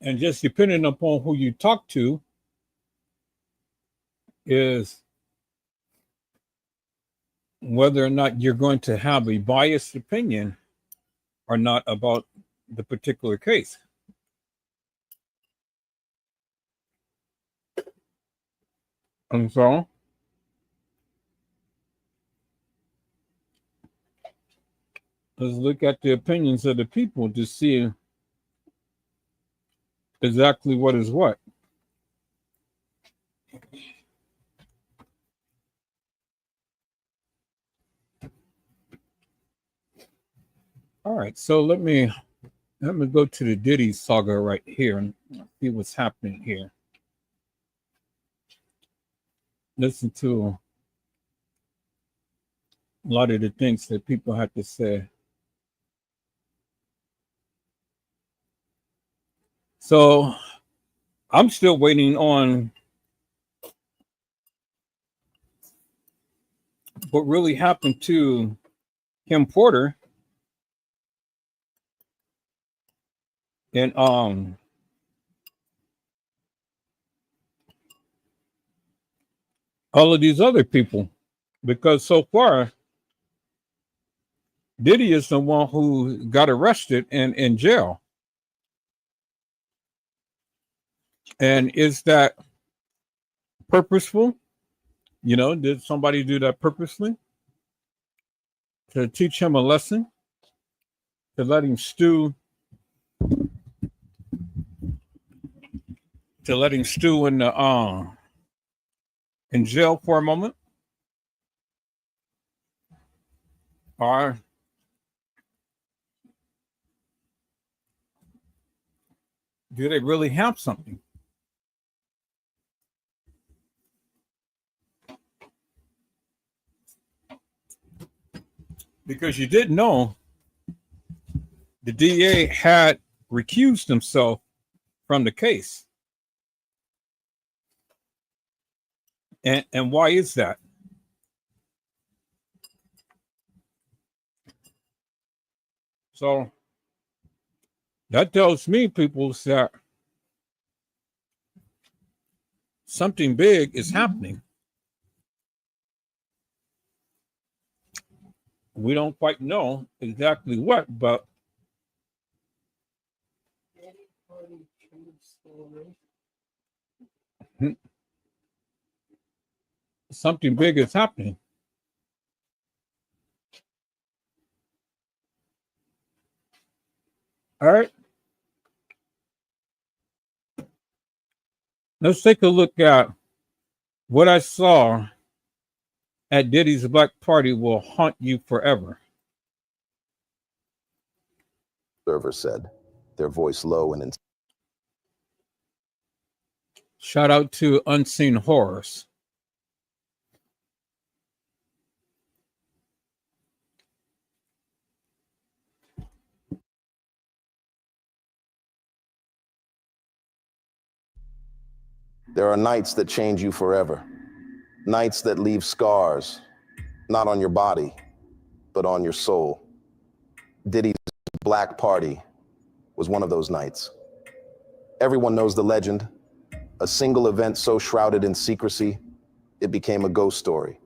And just depending upon who you talk to is whether or not you're going to have a biased opinion or not about the particular case. And so let's look at the opinions of the people to see exactly what is what. All right, so let me go to the Diddy saga right here and see what's happening here. Listen to a lot of the things that people have to say. So I'm still waiting on what really happened to Kim Porter and all of these other people, because so far Diddy is the one who got arrested and in jail. And is that purposeful? You know, did somebody do that purposely to teach him a lesson, to let him stew, in the in jail for a moment? Or do they really have something? Because you didn't know the DA had recused himself from the case. And why is that? So that tells me, people, that something big is happening. We don't quite know exactly what, but something big is happening. All right. Let's take a look at what I saw at Diddy's Black Party will haunt you forever. Server said, their voice low and Shout out to Unseen Horrors. There are nights that change you forever. Nights that leave scars, not on your body, but on your soul. Diddy's Black Party was one of those nights. Everyone knows the legend. A single event so shrouded in secrecy, it became a ghost story.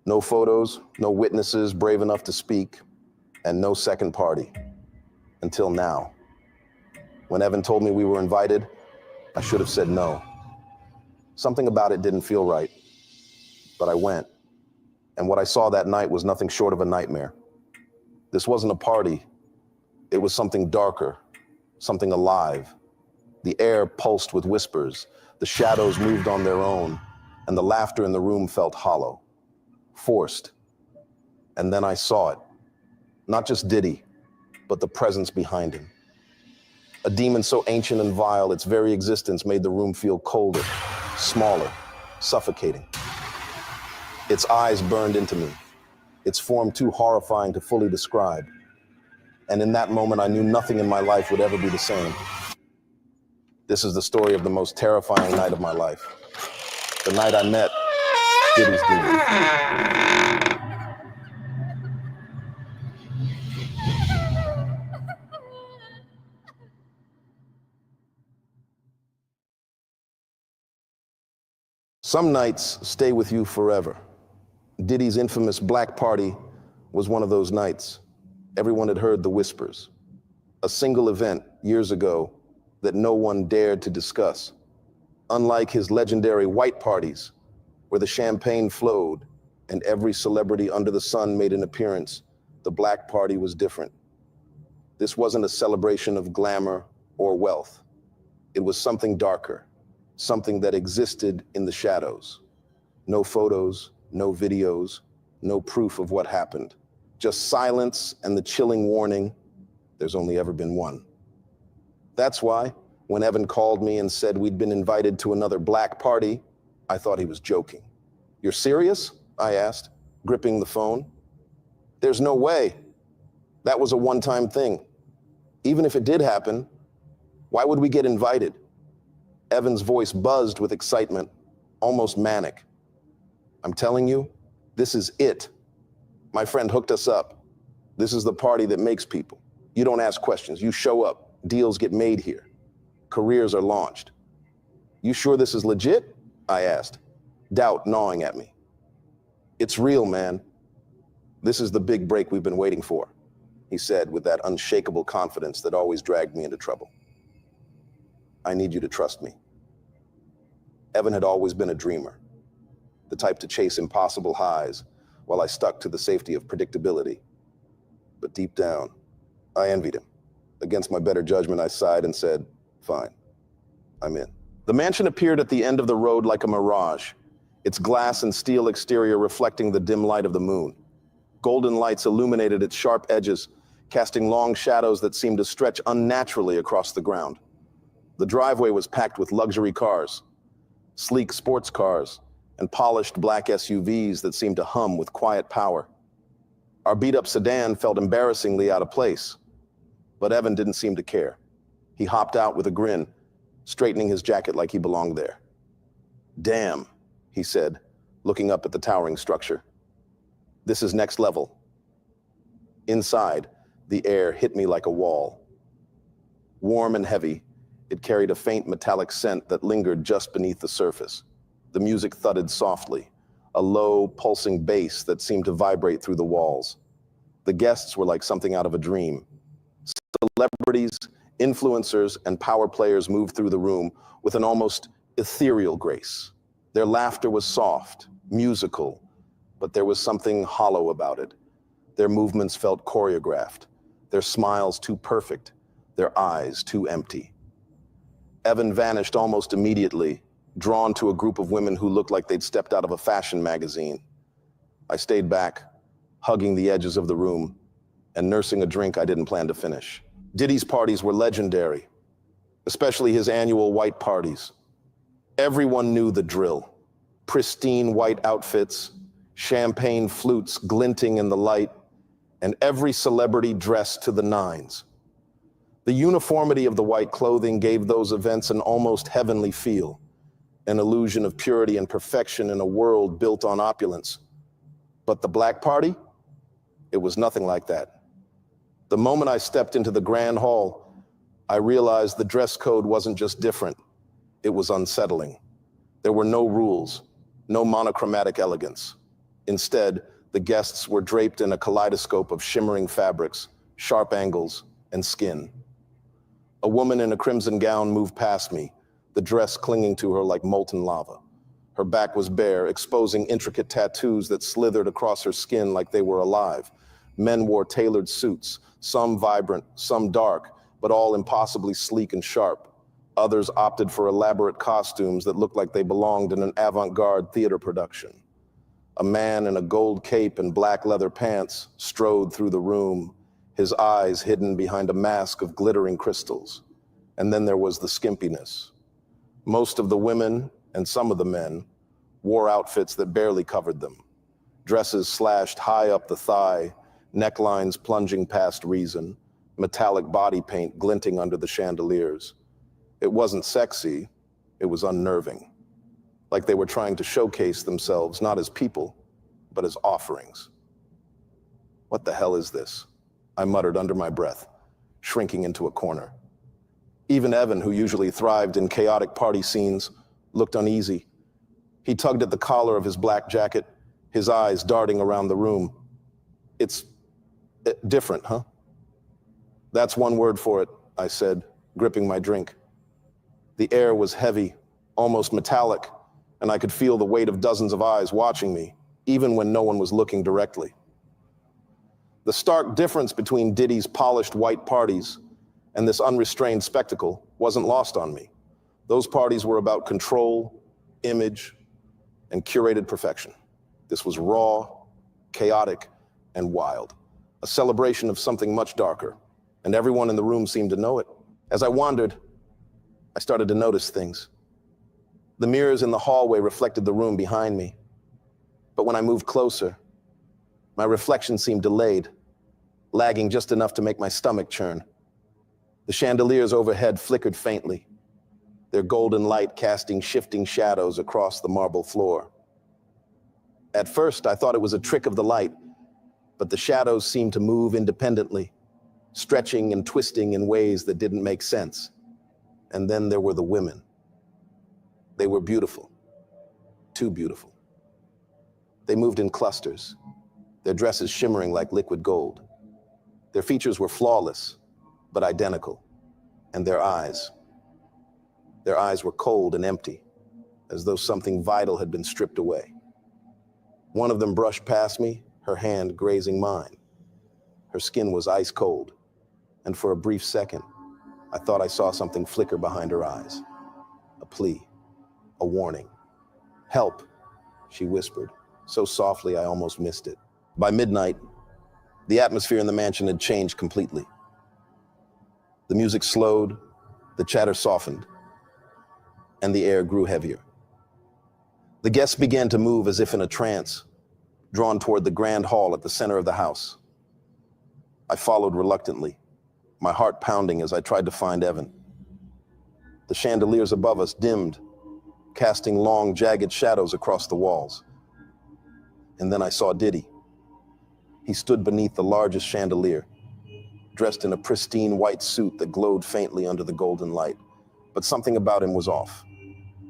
No photos, no witnesses brave enough to speak, and no second party. Until now. When Evan told me we were invited, I should have said no. Something about it didn't feel right, but I went. And what I saw that night was nothing short of a nightmare. This wasn't a party. It was something darker, something alive. The air pulsed with whispers. The shadows moved on their own, and the laughter in the room felt hollow, forced. And then I saw it. Not just Diddy, but the presence behind him. A demon so ancient and vile, its very existence made the room feel colder, smaller, suffocating. Its eyes burned into me, its form too horrifying to fully describe. And in that moment, I knew nothing in my life would ever be the same. This is the story of the most terrifying night of my life. The night I met Diddy's demon. Some nights stay with you forever. Diddy's infamous Black Party was one of those nights. Everyone had heard the whispers. A single event years ago that no one dared to discuss. Unlike his legendary white parties, where the champagne flowed and every celebrity under the sun made an appearance, the Black Party was different. This wasn't a celebration of glamour or wealth. It was something darker, something that existed in the shadows. No photos, no videos, no proof of what happened. Just silence and the chilling warning, there's only ever been one. That's why, when Evan called me and said we'd been invited to another Black Party, I thought he was joking. You're serious? I asked, gripping the phone. There's no way. That was a one-time thing. Even if it did happen, why would we get invited? Evan's voice buzzed with excitement, almost manic. I'm telling you, this is it. My friend hooked us up. This is the party that makes people. You don't ask questions, you show up. Deals get made here. Careers are launched. You sure this is legit? I asked. doubt gnawing at me. "It's real, man. This is the big break we've been waiting for," he said with that unshakable confidence that always dragged me into trouble. "I need you to trust me." Evan had always been a dreamer, the type to chase impossible highs while I stuck to the safety of predictability. But deep down, I envied him. Against my better judgment, I sighed and said, "Fine, I'm in." The mansion appeared at the end of the road like a mirage, its glass and steel exterior reflecting the dim light of the moon. Golden lights illuminated its sharp edges, casting long shadows that seemed to stretch unnaturally across the ground. The driveway was packed with luxury cars, sleek sports cars, and polished black SUVs that seemed to hum with quiet power. Our beat-up sedan felt embarrassingly out of place, but Evan didn't seem to care. He hopped out with a grin, straightening his jacket like he belonged there. "Damn," he said, looking up at the towering structure. "This is next level." Inside, the air hit me like a wall. Warm and heavy, it carried a faint metallic scent that lingered just beneath the surface. The music thudded softly, a low, pulsing bass that seemed to vibrate through the walls. The guests were like something out of a dream. Celebrities, influencers, and power players moved through the room with an almost ethereal grace. Their laughter was soft, musical, but there was something hollow about it. Their movements felt choreographed, their smiles too perfect, their eyes too empty. Evan vanished almost immediately, drawn to a group of women who looked like they'd stepped out of a fashion magazine. I stayed back, hugging the edges of the room and nursing a drink I didn't plan to finish. Diddy's parties were legendary, especially his annual white parties. Everyone knew the drill. Pristine white outfits, champagne flutes glinting in the light, and every celebrity dressed to the nines. The uniformity of the white clothing gave those events an almost heavenly feel, an illusion of purity and perfection in a world built on opulence. But the black party? It was nothing like that. The moment I stepped into the grand hall, I realized the dress code wasn't just different, it was unsettling. There were no rules, no monochromatic elegance. Instead, the guests were draped in a kaleidoscope of shimmering fabrics, sharp angles, and skin. A woman in a crimson gown moved past me, the dress clinging to her like molten lava. Her back was bare, exposing intricate tattoos that slithered across her skin like they were alive. Men wore tailored suits, some vibrant, some dark, but all impossibly sleek and sharp. Others opted for elaborate costumes that looked like they belonged in an avant-garde theater production. A man in a gold cape and black leather pants strode through the room, his eyes hidden behind a mask of glittering crystals. And then there was the skimpiness. Most of the women, and some of the men, wore outfits that barely covered them. Dresses slashed high up the thigh, necklines plunging past reason, metallic body paint glinting under the chandeliers. It wasn't sexy, it was unnerving. Like they were trying to showcase themselves not as people, but as offerings. "What the hell is this?" I muttered under my breath, shrinking into a corner. Even Evan, who usually thrived in chaotic party scenes, looked uneasy. He tugged at the collar of his black jacket, his eyes darting around the room. It's different, huh?" "That's one word for it," I said, gripping my drink. The air was heavy, almost metallic, and I could feel the weight of dozens of eyes watching me, even when no one was looking directly. The stark difference between Diddy's polished white parties and this unrestrained spectacle wasn't lost on me. Those parties were about control, image, and curated perfection. This was raw, chaotic, and wild, a celebration of something much darker, and everyone in the room seemed to know it. As I wandered, I started to notice things. The mirrors in the hallway reflected the room behind me, but when I moved closer, my reflection seemed delayed, lagging just enough to make my stomach churn. The chandeliers overhead flickered faintly, their golden light casting shifting shadows across the marble floor. At first, I thought it was a trick of the light, but the shadows seemed to move independently, stretching and twisting in ways that didn't make sense. And then there were the women. They were beautiful. too beautiful. They moved in clusters, their dresses shimmering like liquid gold. Their features were flawless, but identical. And their eyes were cold and empty, as though something vital had been stripped away. One of them brushed past me, her hand grazing mine. Her skin was ice cold, and for a brief second, I thought I saw something flicker behind her eyes. A plea, a warning. "Help," she whispered, so softly I almost missed it. By midnight, the atmosphere in the mansion had changed completely. The music slowed, the chatter softened, and the air grew heavier. The guests began to move as if in a trance, drawn toward the grand hall at the center of the house. I followed reluctantly, my heart pounding as I tried to find Evan. The chandeliers above us dimmed, casting long, jagged shadows across the walls. And then I saw Diddy. He stood beneath the largest chandelier, dressed in a pristine white suit that glowed faintly under the golden light. But something about him was off.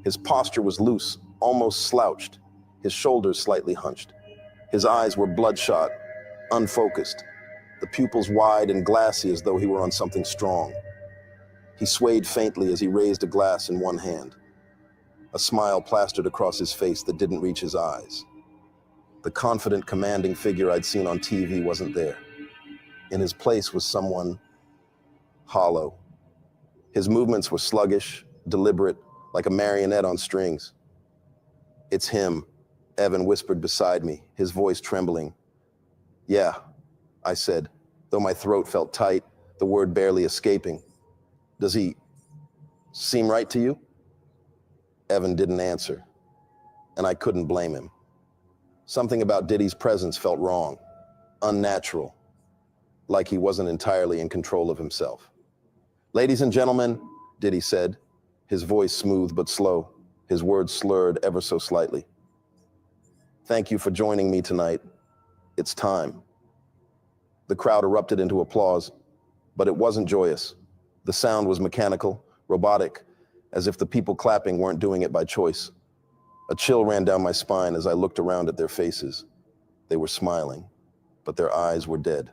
His posture was loose, almost slouched, his shoulders slightly hunched. His eyes were bloodshot, unfocused, the pupils wide and glassy as though he were on something strong. He swayed faintly as he raised a glass in one hand. A smile plastered across his face that didn't reach his eyes. The confident, commanding figure I'd seen on TV wasn't there. In his place was someone hollow. His movements were sluggish, deliberate, like a marionette on strings. "It's him," Evan whispered beside me, his voice trembling. "Yeah," I said, though my throat felt tight, the word barely escaping. "Does he seem right to you?" Evan didn't answer, and I couldn't blame him. Something about Diddy's presence felt wrong, unnatural, like he wasn't entirely in control of himself. "Ladies and gentlemen," Diddy said, his voice smooth but slow, his words slurred ever so slightly. "Thank you for joining me tonight. It's time." The crowd erupted into applause, but it wasn't joyous. The sound was mechanical, robotic, as if the people clapping weren't doing it by choice. A chill ran down my spine as I looked around at their faces. They were smiling, but their eyes were dead.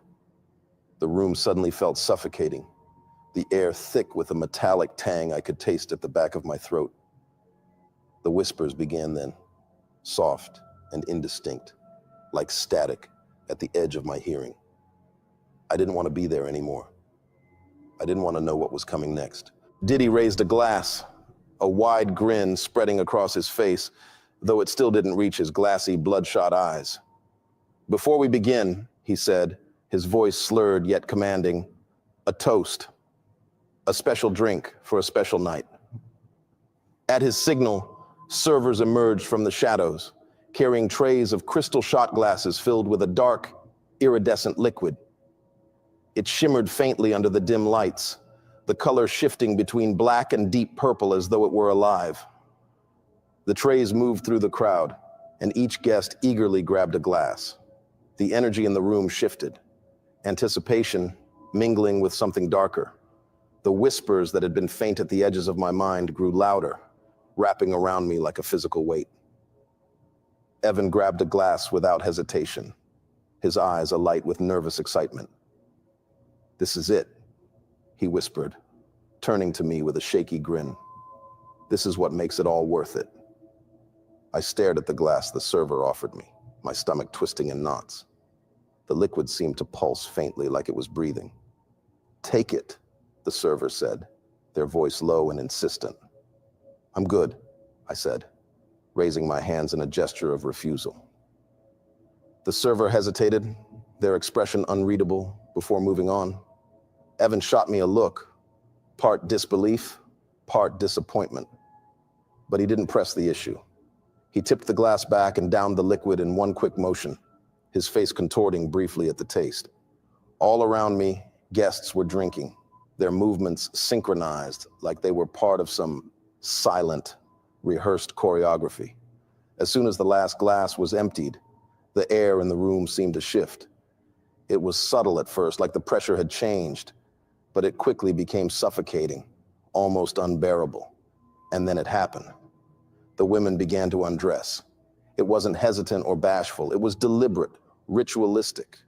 The room suddenly felt suffocating, the air thick with a metallic tang I could taste at the back of my throat. The whispers began then, soft and indistinct, like static at the edge of my hearing. I didn't want to be there anymore. I didn't want to know what was coming next. Diddy raised a glass, a wide grin spreading across his face, though it still didn't reach his glassy, bloodshot eyes. "Before we begin," he said, his voice slurred yet commanding, "a toast, a special drink for a special night." At his signal, servers emerged from the shadows, carrying trays of crystal shot glasses filled with a dark, iridescent liquid. It shimmered faintly under the dim lights, the color shifting between black and deep purple as though it were alive. The trays moved through the crowd, and each guest eagerly grabbed a glass. The energy in the room shifted, anticipation mingling with something darker. The whispers that had been faint at the edges of my mind grew louder, wrapping around me like a physical weight. Evan grabbed a glass without hesitation, his eyes alight with nervous excitement. "This is it," he whispered, turning to me with a shaky grin. "This is what makes it all worth it." I stared at the glass the server offered me, my stomach twisting in knots. The liquid seemed to pulse faintly like it was breathing. "Take it," the server said, their voice low and insistent. "I'm good," I said, raising my hands in a gesture of refusal. The server hesitated, their expression unreadable, before moving on. Evan shot me a look, part disbelief, part disappointment. But he didn't press the issue. He tipped the glass back and downed the liquid in one quick motion, his face contorting briefly at the taste. All around me, guests were drinking, their movements synchronized like they were part of some silent, rehearsed choreography. As soon as the last glass was emptied, the air in the room seemed to shift. It was subtle at first, like the pressure had changed, but it quickly became suffocating, almost unbearable. And then it happened. The women began to undress. It wasn't hesitant or bashful. It was deliberate, ritualistic.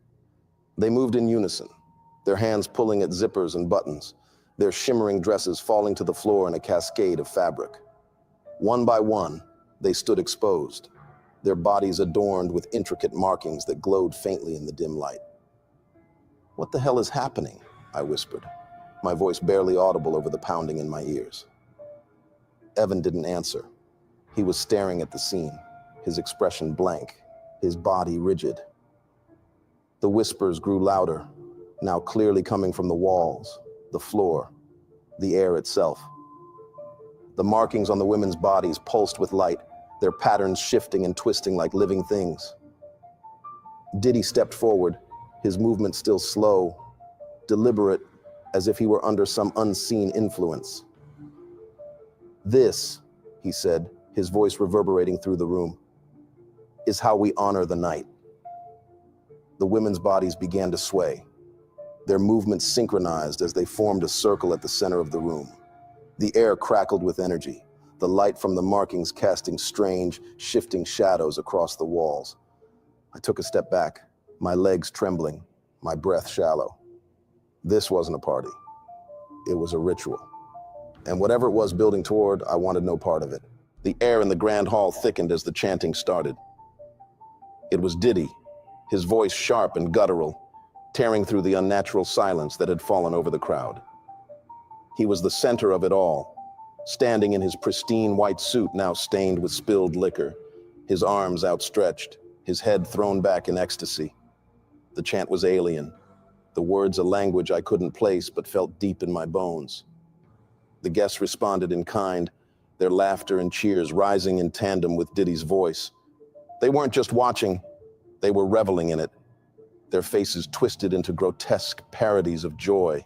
They moved in unison, their hands pulling at zippers and buttons, their shimmering dresses falling to the floor in a cascade of fabric. One by one, they stood exposed, their bodies adorned with intricate markings that glowed faintly in the dim light. "What the hell is happening?" I whispered, my voice barely audible over the pounding in my ears. Evan didn't answer. He was staring at the scene, his expression blank, his body rigid. The whispers grew louder, now clearly coming from the walls, the floor, the air itself. The markings on the women's bodies pulsed with light, their patterns shifting and twisting like living things. Diddy stepped forward, his movement still slow, deliberate, as if he were under some unseen influence. "This," he said, his voice reverberating through the room, "is how we honor the night." The women's bodies began to sway, their movements synchronized as they formed a circle at the center of the room. The air crackled with energy, the light from the markings casting strange, shifting shadows across the walls. I took a step back, my legs trembling, my breath shallow. This wasn't a party. It was a ritual. And whatever it was building toward, I wanted no part of it. The air in the grand hall thickened as the chanting started. It was Diddy, his voice sharp and guttural, tearing through the unnatural silence that had fallen over the crowd. He was the center of it all, standing in his pristine white suit now stained with spilled liquor, his arms outstretched, his head thrown back in ecstasy. The chant was alien, the words a language I couldn't place but felt deep in my bones. The guests responded in kind, their laughter and cheers rising in tandem with Diddy's voice. They weren't just watching, they were reveling in it, their faces twisted into grotesque parodies of joy.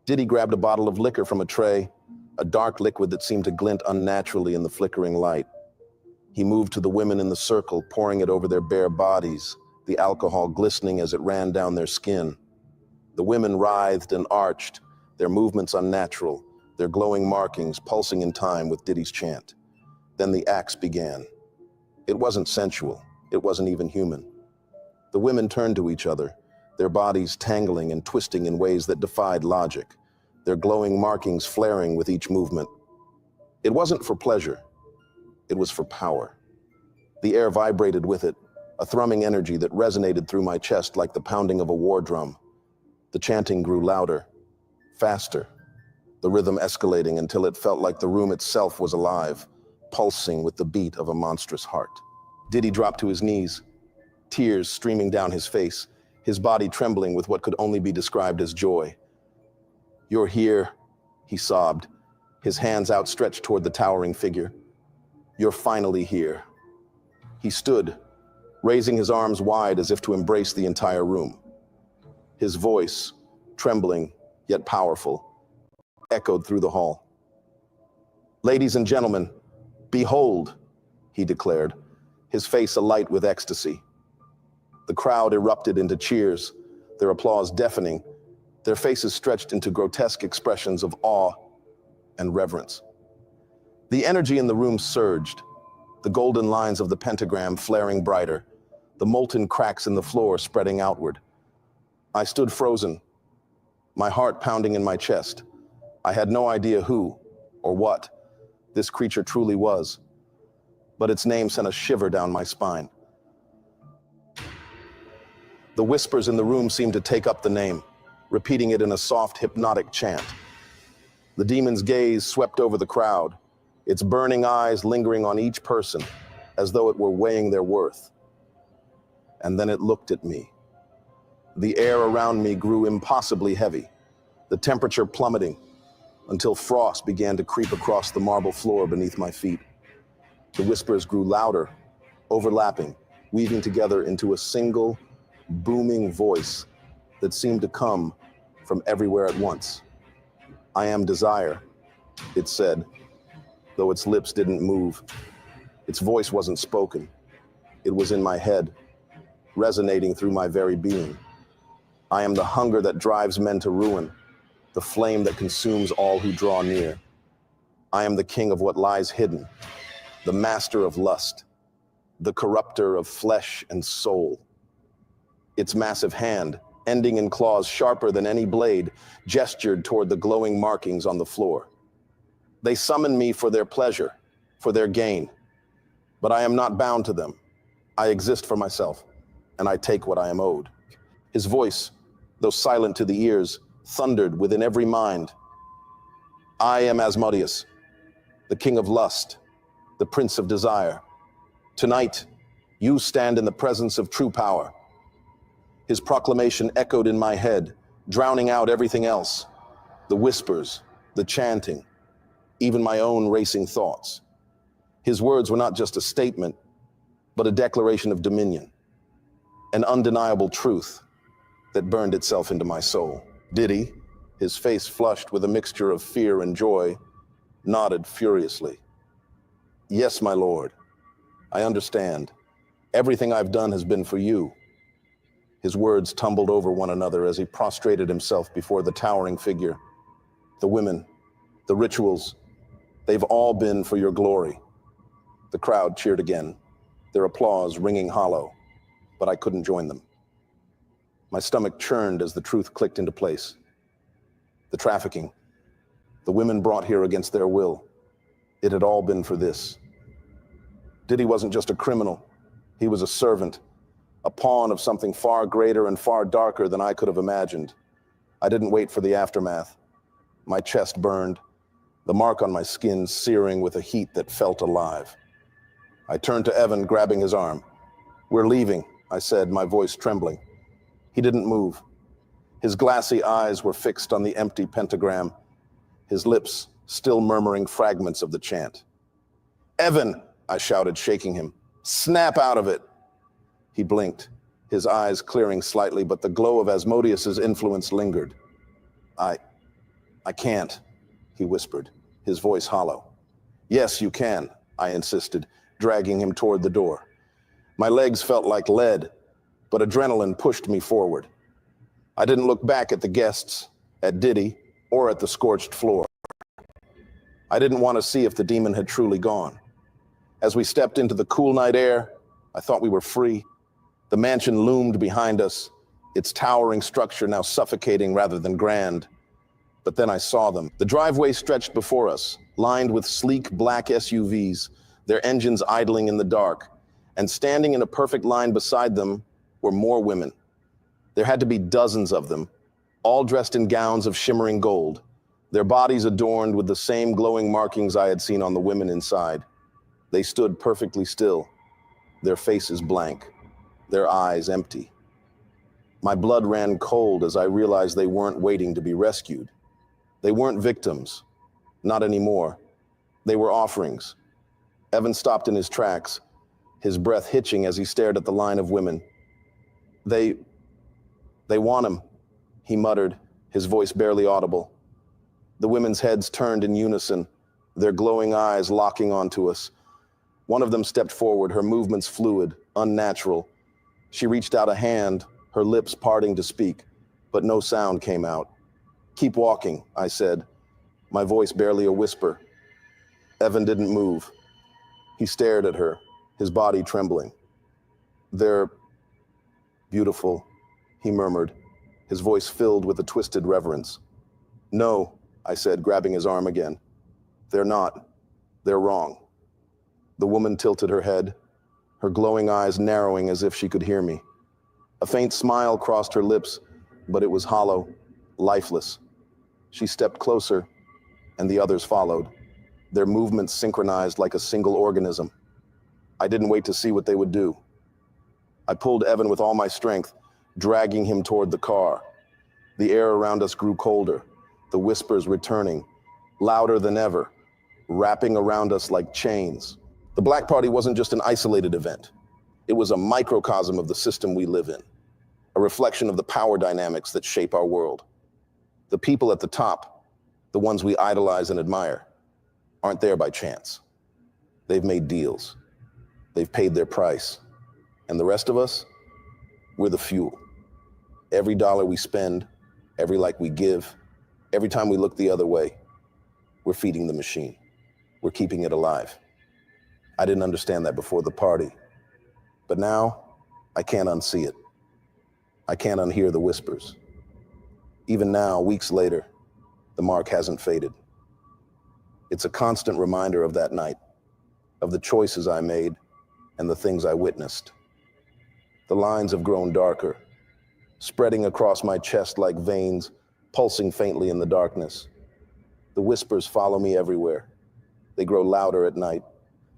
Diddy grabbed a bottle of liquor from a tray, a dark liquid that seemed to glint unnaturally in the flickering light. He moved to the women in the circle, pouring it over their bare bodies, the alcohol glistening as it ran down their skin. The women writhed and arched, their movements unnatural, their glowing markings pulsing in time with Diddy's chant. Then the acts began. It wasn't sensual, it wasn't even human. The women turned to each other, their bodies tangling and twisting in ways that defied logic, their glowing markings flaring with each movement. It wasn't for pleasure, it was for power. The air vibrated with it, a thrumming energy that resonated through my chest like the pounding of a war drum. The chanting grew louder, faster, the rhythm escalating until it felt like the room itself was alive, pulsing with the beat of a monstrous heart. Diddy dropped to his knees, tears streaming down his face, his body trembling with what could only be described as joy. "You're here," he sobbed, his hands outstretched toward the towering figure. "You're finally here." He stood, raising his arms wide as if to embrace the entire room. His voice, trembling yet powerful, echoed through the hall. "Ladies and gentlemen, behold," he declared, his face alight with ecstasy. The crowd erupted into cheers, their applause deafening, their faces stretched into grotesque expressions of awe and reverence. The energy in the room surged, the golden lines of the pentagram flaring brighter, the molten cracks in the floor spreading outward. I stood frozen, my heart pounding in my chest. I had no idea who or what this creature truly was, but its name sent a shiver down my spine. The whispers in the room seemed to take up the name, repeating it in a soft, hypnotic chant. The demon's gaze swept over the crowd, its burning eyes lingering on each person, as though it were weighing their worth. And then it looked at me. The air around me grew impossibly heavy, the temperature plummeting, until frost began to creep across the marble floor beneath my feet. The whispers grew louder, overlapping, weaving together into a single, booming voice that seemed to come from everywhere at once. "I am desire," it said, though its lips didn't move. Its voice wasn't spoken. It was in my head, resonating through my very being. "I am the hunger that drives men to ruin, the flame that consumes all who draw near. I am the king of what lies hidden, the master of lust, the corrupter of flesh and soul. Its massive hand, ending in claws sharper than any blade, gestured toward the glowing markings on the floor. They summon me for their pleasure, for their gain. But I am not bound to them. I exist for myself, and I take what I am owed. His voice, though silent to the ears, thundered within every mind. I am Asmodeus, the king of lust, the prince of desire. Tonight, you stand in the presence of true power. His proclamation echoed in my head, drowning out everything else, the whispers, the chanting, even my own racing thoughts. His words were not just a statement, but a declaration of dominion, an undeniable truth that burned itself into my soul. Diddy, his face flushed with a mixture of fear and joy, nodded furiously. Yes, my lord, I understand. Everything I've done has been for you. His words tumbled over one another as he prostrated himself before the towering figure. The women, the rituals, they've all been for your glory. The crowd cheered again, their applause ringing hollow, but I couldn't join them. My stomach churned as the truth clicked into place. The trafficking, the women brought here against their will, it had all been for this. Diddy wasn't just a criminal, he was a servant, a pawn of something far greater and far darker than I could have imagined. I didn't wait for the aftermath. My chest burned, the mark on my skin searing with a heat that felt alive. I turned to Evan, grabbing his arm. We're leaving, I said, my voice trembling. He didn't move. His glassy eyes were fixed on the empty pentagram, his lips still murmuring fragments of the chant. Evan, I shouted, shaking him. Snap out of it. He blinked, his eyes clearing slightly, but the glow of Asmodeus's influence lingered. I can't, he whispered, his voice hollow. Yes, you can, I insisted, dragging him toward the door. My legs felt like lead, but adrenaline pushed me forward. I didn't look back at the guests, at Diddy, or at the scorched floor. I didn't want to see if the demon had truly gone. As we stepped into the cool night air, I thought we were free. The mansion loomed behind us, its towering structure now suffocating rather than grand. But then I saw them. The driveway stretched before us, lined with sleek black SUVs, their engines idling in the dark, and standing in a perfect line beside them were more women. There had to be dozens of them, all dressed in gowns of shimmering gold, their bodies adorned with the same glowing markings I had seen on the women inside. They stood perfectly still, their faces blank, their eyes empty. My blood ran cold as I realized they weren't waiting to be rescued. They weren't victims, not anymore. They were offerings. Evan stopped in his tracks, his breath hitching as he stared at the line of women. They want him, he muttered, his voice barely audible. The women's heads turned in unison, their glowing eyes locking onto us. One of them stepped forward, her movements fluid, unnatural. She reached out a hand, her lips parting to speak, but no sound came out. Keep walking, I said, my voice barely a whisper. Evan didn't move. He stared at her, his body trembling. They're beautiful, he murmured, his voice filled with a twisted reverence. No, I said, grabbing his arm again. They're not. They're wrong. The woman tilted her head, her glowing eyes narrowing as if she could hear me. A faint smile crossed her lips, but it was hollow, lifeless. She stepped closer, and the others followed, their movements synchronized like a single organism. I didn't wait to see what they would do. I pulled Evan with all my strength, dragging him toward the car. The air around us grew colder, the whispers returning, louder than ever, wrapping around us like chains. The Black Party wasn't just an isolated event. It was a microcosm of the system we live in, a reflection of the power dynamics that shape our world. The people at the top, the ones we idolize and admire, aren't there by chance. They've made deals. They've paid their price. And the rest of us, we're the fuel. Every dollar we spend, every like we give, every time we look the other way, we're feeding the machine. We're keeping it alive. I didn't understand that before the party. But now, I can't unsee it. I can't unhear the whispers. Even now, weeks later, the mark hasn't faded. It's a constant reminder of that night, of the choices I made and the things I witnessed. The lines have grown darker, spreading across my chest like veins, pulsing faintly in the darkness. The whispers follow me everywhere. They grow louder at night,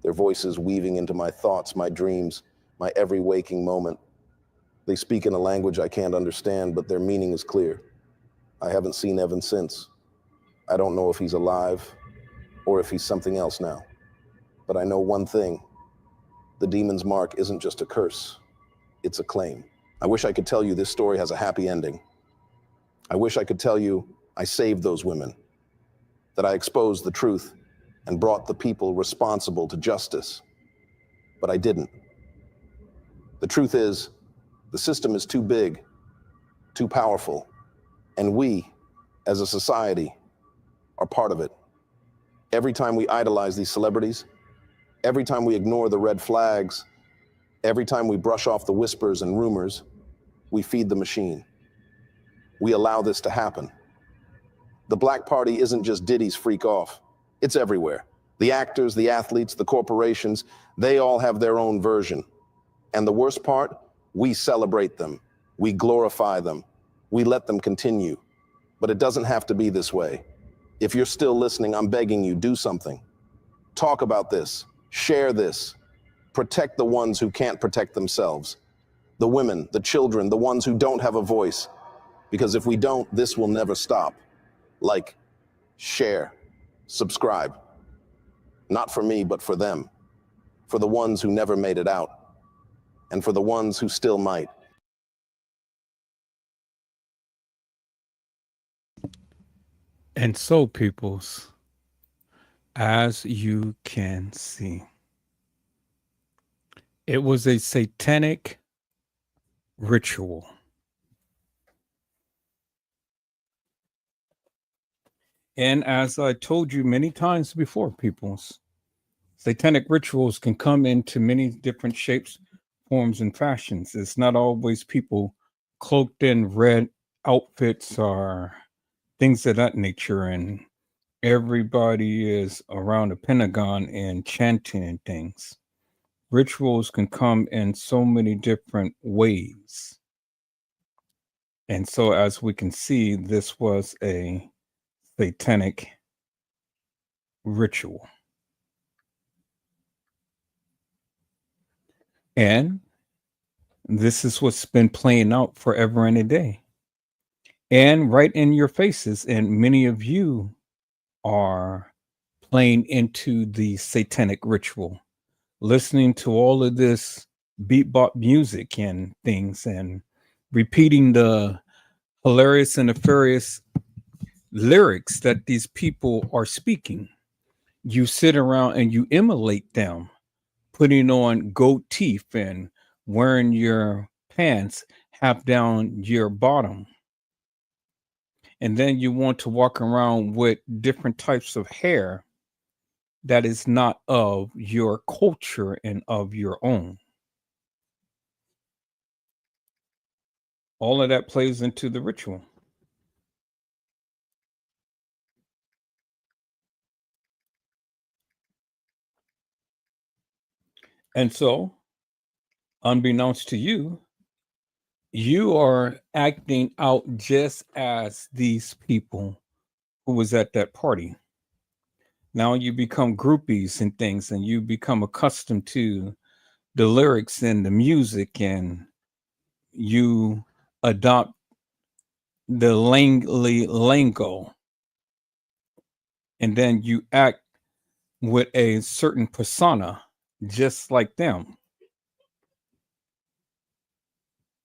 their voices weaving into my thoughts, my dreams, my every waking moment. They speak in a language I can't understand, but their meaning is clear. I haven't seen Evan since. I don't know if he's alive or if he's something else now. But I know one thing. The demon's mark isn't just a curse. It's a claim. I wish I could tell you this story has a happy ending. I wish I could tell you I saved those women, that I exposed the truth and brought the people responsible to justice. But I didn't. The truth is, the system is too big, too powerful, and we, as a society, are part of it. Every time we idolize these celebrities, every time we ignore the red flags, every time we brush off the whispers and rumors, we feed the machine. We allow this to happen. The Black Party isn't just Diddy's freak off. It's everywhere. The actors, the athletes, the corporations, they all have their own version. And the worst part, we celebrate them. We glorify them. We let them continue. But it doesn't have to be this way. If you're still listening, I'm begging you, do something. Talk about this. Share this. Protect the ones who can't protect themselves. The women, the children, the ones who don't have a voice. Because if we don't, this will never stop. Like, share, subscribe. Not for me, but for them. For the ones who never made it out. And for the ones who still might. And so, peoples, as you can see, it was a satanic ritual. And as I told you many times before, peoples, satanic rituals can come into many different shapes, forms, and fashions. It's not always people cloaked in red outfits or things of that nature, and everybody is around a pentagon and chanting and things. Rituals can come in so many different ways. And so, as we can see, this was a satanic ritual. And this is what's been playing out forever and a day. And right in your faces. And many of you are playing into the satanic ritual, listening to all of this beatbox music and things and repeating the hilarious and nefarious lyrics that these people are speaking. You sit around and you emulate them, putting on goat teeth and wearing your pants half down your bottom. And then you want to walk around with different types of hair that is not of your culture and of your own. All of that plays into the ritual. And so, unbeknownst to you, you are acting out just as these people who was at that party. Now you become groupies and things, and you become accustomed to the lyrics and the music, and you adopt the lingo, and then you act with a certain persona just like them.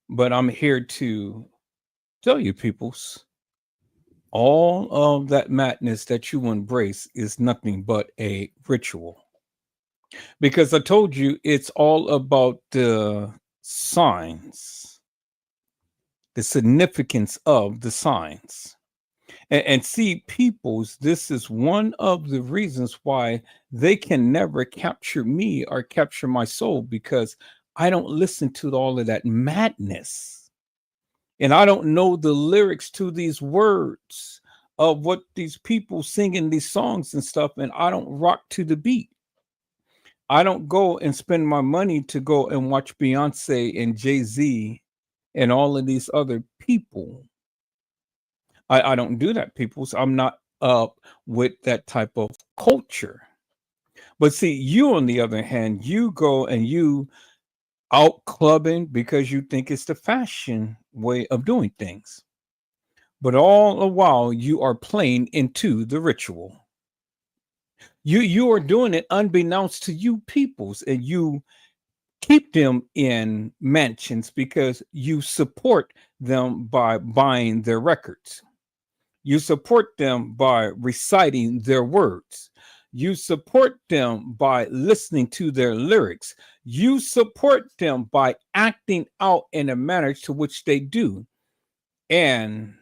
But I'm here to tell you, peoples, all of that madness that you embrace is nothing but a ritual. Because I told you it's all about the signs, the significance of the signs. And see, peoples, this is one of the reasons why they can never capture me or capture my soul, because I don't listen to all of that madness. And I don't know the lyrics to these words of what these people sing in these songs and stuff. And I don't rock to the beat. I don't go and spend my money to go and watch Beyonce and Jay Z and all of these other people. I don't do that, people. So I'm not up with that type of culture. But see, you on the other hand, you go and you out clubbing because you think it's the fashion way of doing things. But all the while you are playing into the ritual. You are doing it unbeknownst to you peoples, and you keep them in mansions because you support them by buying their records. You support them by reciting their words. You support them by listening to their lyrics. You support them by acting out in a manner to which they do and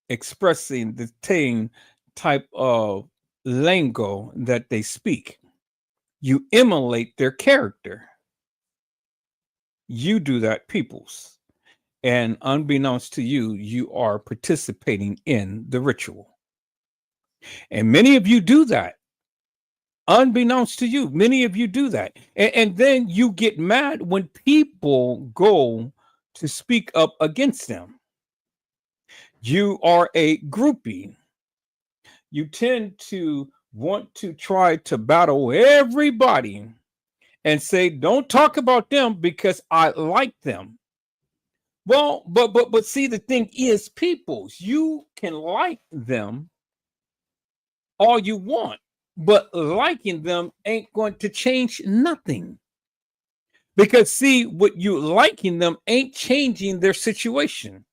expressing the same type of lingo that they speak. You emulate their character. You do that, peoples. And unbeknownst to you, you are participating in the ritual. And many of you do that. Unbeknownst to you, many of you do that. And then you get mad when people go to speak up against them. You are a groupie. You tend to want to try to battle everybody and say, don't talk about them because I like them. Well, but see, the thing is, peoples, you can like them all you want, but liking them ain't going to change nothing. Because see, what you liking them ain't changing their situation.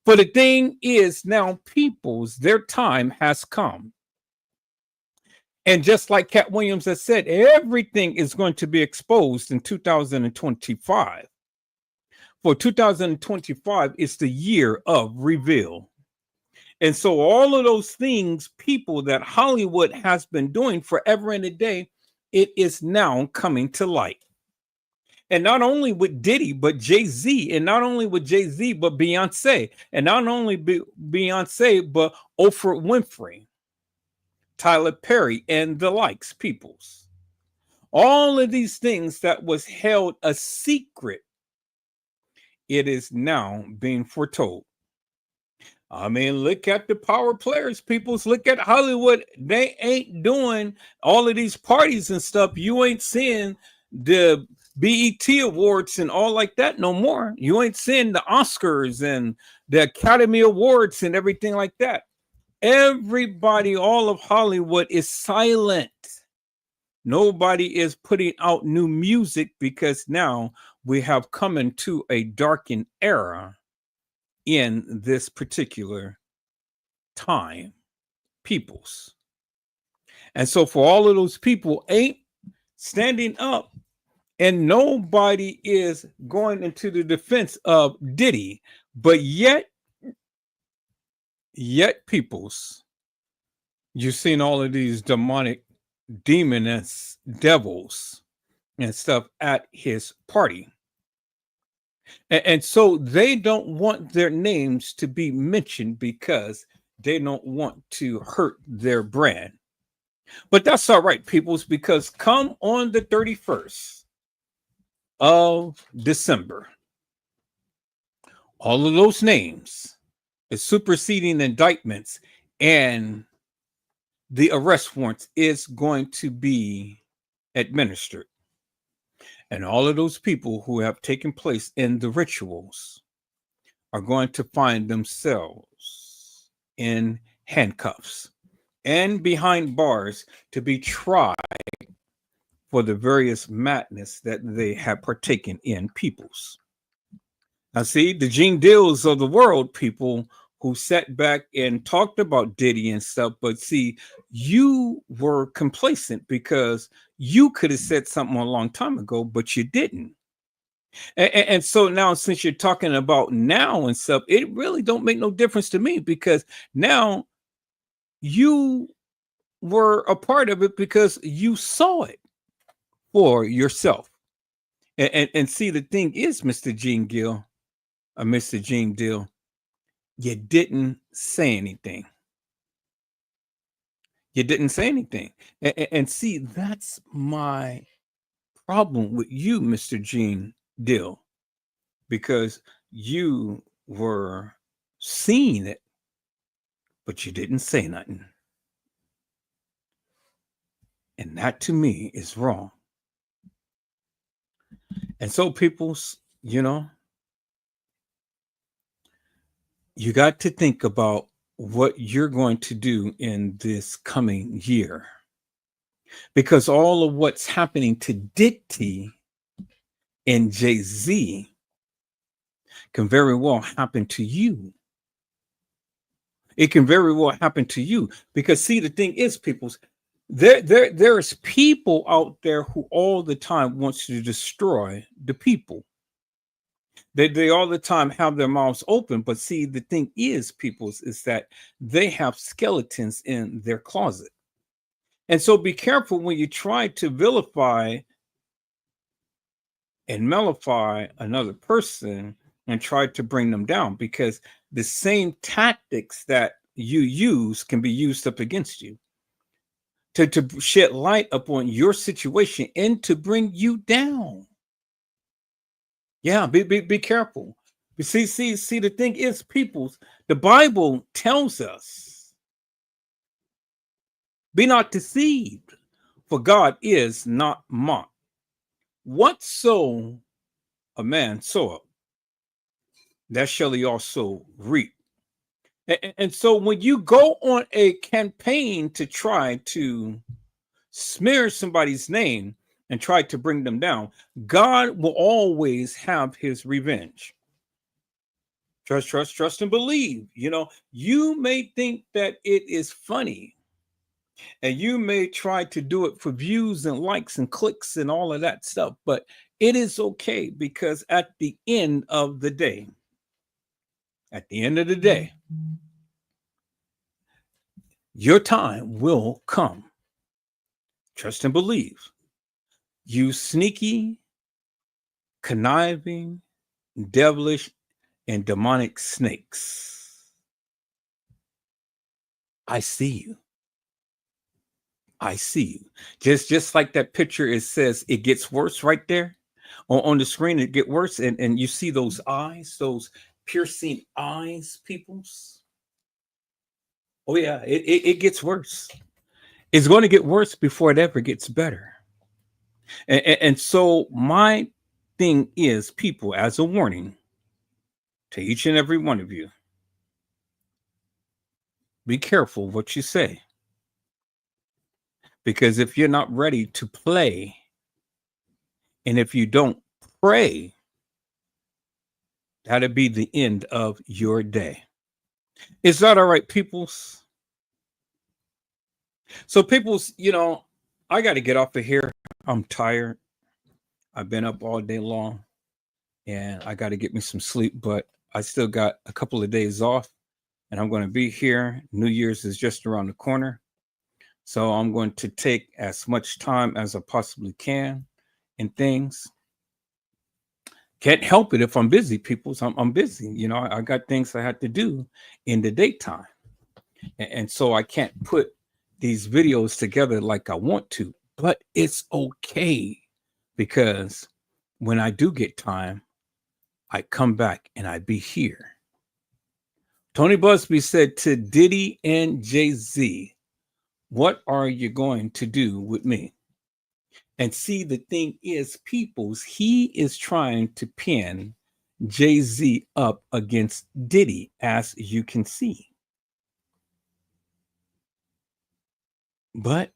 But the thing is, now peoples, their time has come. And just like Cat Williams has said, everything is going to be exposed in 2025. For 2025 is the year of reveal. And so all of those things, people, that Hollywood has been doing forever and a day, it is now coming to light. And not only with Diddy, but Jay Z, and not only with Jay Z, but Beyonce, and not only Beyonce, but Oprah Winfrey, Tyler Perry, and the likes, peoples. All of these things that was held a secret, it is now being foretold. I mean, look at the power players, peoples. Look at Hollywood. They ain't doing all of these parties and stuff. You ain't seeing the BET Awards and all like that no more. You ain't seeing the Oscars and the Academy Awards and everything like that. Everybody, all of Hollywood is silent. Nobody is putting out new music because now we have come into a darkened era in this particular time, peoples. And so for all of those people ain't standing up, and nobody is going into the defense of Diddy, but yet peoples, you've seen all of these demonic demoness devils and stuff at his party. And so they don't want their names to be mentioned because they don't want to hurt their brand. But that's all right, peoples, because come on the 31st of December, all of those names, the superseding indictments and the arrest warrants is going to be administered. And all of those people who have taken place in the rituals are going to find themselves in handcuffs and behind bars to be tried for the various madness that they have partaken in, peoples. Now, see, the Gene Deals of the world, people who sat back and talked about Diddy and stuff, but see, you were complacent because you could have said something a long time ago, but you didn't. And so now, since you're talking about now and stuff, it really don't make no difference to me, because now you were a part of it because you saw it for yourself. And see, the thing is, Mr. Gene Gill, or Mr. Gene Deal, you didn't say anything. You didn't say anything. And see, that's my problem with you, Mr. Gene Dill, because you were seeing it, but you didn't say nothing. And that to me is wrong. And so, people's, you got to think about what you're going to do in this coming year, because all of what's happening to Diddy and Jay Z can very well happen to you. It can very well happen to you, because see, the thing is, people's, there's people out there who all the time wants to destroy the people. They all the time have their mouths open, but see, the thing is, people's, is that they have skeletons in their closet. And so be careful when you try to vilify and mellify another person and try to bring them down, because the same tactics that you use can be used up against you to shed light upon your situation and to bring you down. Yeah, be careful. See, the thing is, peoples, the Bible tells us, be not deceived, for God is not mocked. Whatso a man soweth, that shall he also reap. And so when you go on a campaign to try to smear somebody's name and try to bring them down, God will always have his revenge. Trust, and believe. You may think that it is funny, and you may try to do it for views and likes and clicks and all of that stuff, but it is okay, because at the end of the day, your time will come. Trust and believe. You sneaky, conniving, devilish, and demonic snakes. I see you. I see you. Just like that picture, it says it gets worse right there on the screen. It get worse, and you see those eyes, those piercing eyes, peoples. Oh yeah, it gets worse. It's going to get worse before it ever gets better. And so my thing is, people, as a warning to each and every one of you, be careful what you say. Because if you're not ready to play, and if you don't pray, that'll be the end of your day. Is that all right, peoples? So, peoples, I got to get off of here. I'm tired. I've been up all day long, and I got to get me some sleep, but I still got a couple of days off, and I'm going to be here. New Year's is just around the corner. So I'm going to take as much time as I possibly can in things. Can't help it if I'm busy, people. So I'm busy. I got things I had to do in the daytime. And so I can't put these videos together like I want to, but it's okay, because when I do get time, I come back and I be here. Tony Busby said to Diddy and Jay Z, what are you going to do with me? And see, the thing is, peoples, he is trying to pin Jay Z up against Diddy, as you can see. But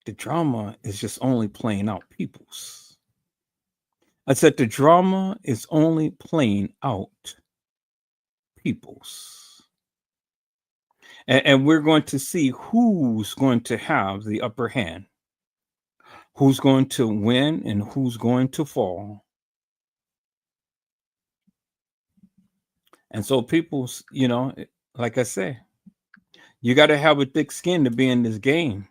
the drama is just only playing out, peoples. I said the drama is only playing out, peoples. And we're going to see who's going to have the upper hand. who's going to win and who's going to fall. And so people's, like I say, you got to have a thick skin to be in this game.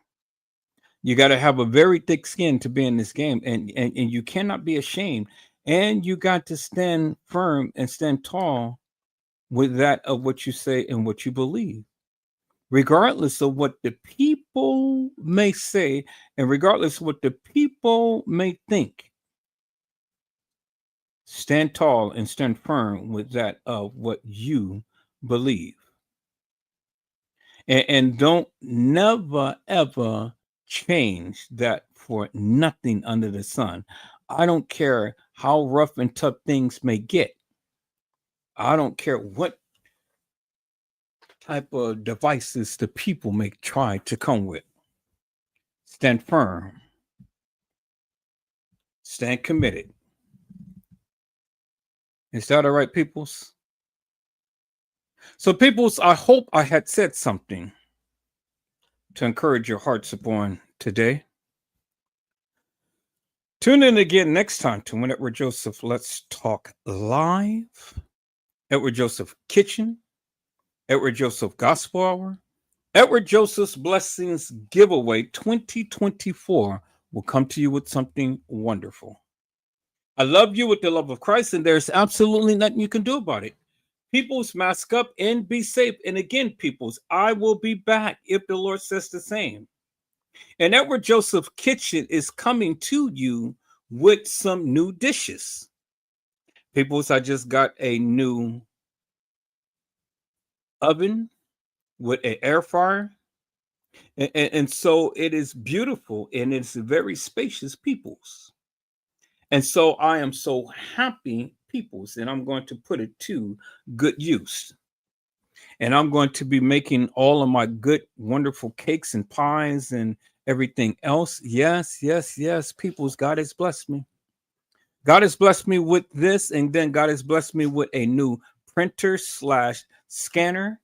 You got to have a very thick skin to be in this game, and you cannot be ashamed. And you got to stand firm and stand tall with that of what you say and what you believe, regardless of what the people may say and regardless of what the people may think. Stand tall and stand firm with that of what you believe. And don't never, ever change that for nothing under the sun. I don't care how rough and tough things may get. I don't care what type of devices the people may try to come with. Stand firm. Stand committed. Is that all right, peoples? So, peoples, I hope I had said something to encourage your hearts upon today. Tune in again next time to when Edward Joseph Let's Talk Live. Edward Joseph Kitchen. Edward Joseph Gospel Hour. Edward Joseph's Blessings Giveaway 2024 will come to you with something wonderful. I love you with the love of Christ, and there's absolutely nothing you can do about it. Peoples, mask up and be safe. And again, peoples, I will be back if the Lord says the same. And Edward Joseph Kitchen is coming to you with some new dishes. Peoples, I just got a new oven with an air fryer. And so it is beautiful and it's very spacious, peoples. And so I am so happy, peoples, and I'm going to put it to good use. And I'm going to be making all of my good, wonderful cakes and pies and everything else. Yes, yes, yes, peoples, God has blessed me. God has blessed me with this, and then God has blessed me with a new printer/scanner.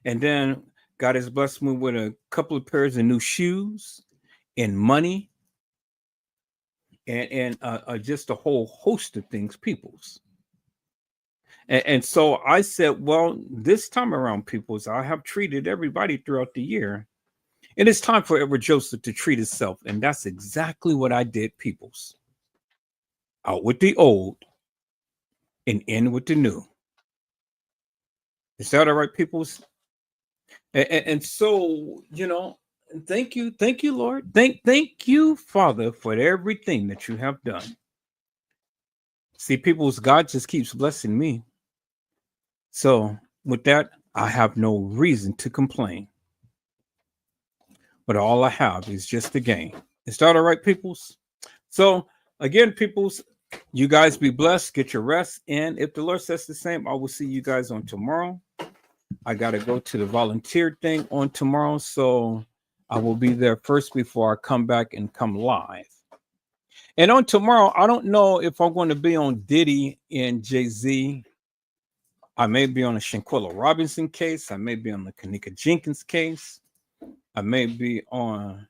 And then God has blessed me with a couple of pairs of new shoes and money. And just a whole host of things, peoples. And so I said, well, this time around, peoples, I have treated everybody throughout the year. And it's time for Edward Joseph to treat himself. And that's exactly what I did, peoples. Out with the old and in with the new. Is that all right, peoples? And so, thank you, Lord. Thank you, Father, for everything that you have done. See, people's God just keeps blessing me. So with that, I have no reason to complain. But all I have is just the gain. Is that all right, peoples? So again, peoples, you guys be blessed, get your rest. And if the Lord says the same, I will see you guys on tomorrow. I got to go to the volunteer thing on tomorrow. So I will be there first before I come back and come live. And on tomorrow, I don't know if I'm going to be on Diddy and Jay Z. I may be on a Shanquella Robinson case. I may be on the Kanika Jenkins case. I may be on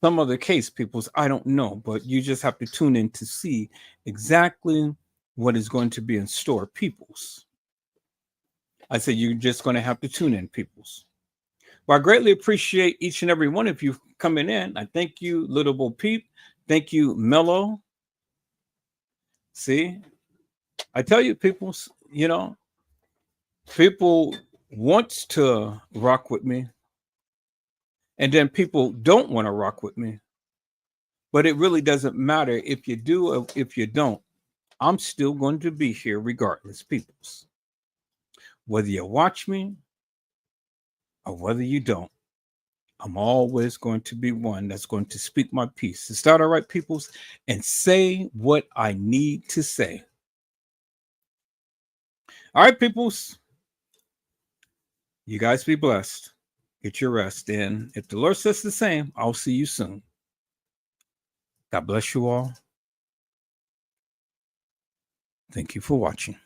some other case, peoples. I don't know, but you just have to tune in to see exactly what is going to be in store, peoples. I said you're just going to have to tune in, peoples. Well, I greatly appreciate each and every one of you coming in. I thank you, Little Bo Peep. Thank you, Mello. See, I tell you, peoples, people wants to rock with me, and then people don't want to rock with me. But it really doesn't matter if you do or if you don't. I'm still going to be here regardless, peoples. Whether you watch me or whether you don't, I'm always going to be one that's going to speak my piece. Is that all right, peoples? And say what I need to say. All right, peoples. You guys be blessed. Get your rest. And if the Lord says the same, I'll see you soon. God bless you all. Thank you for watching.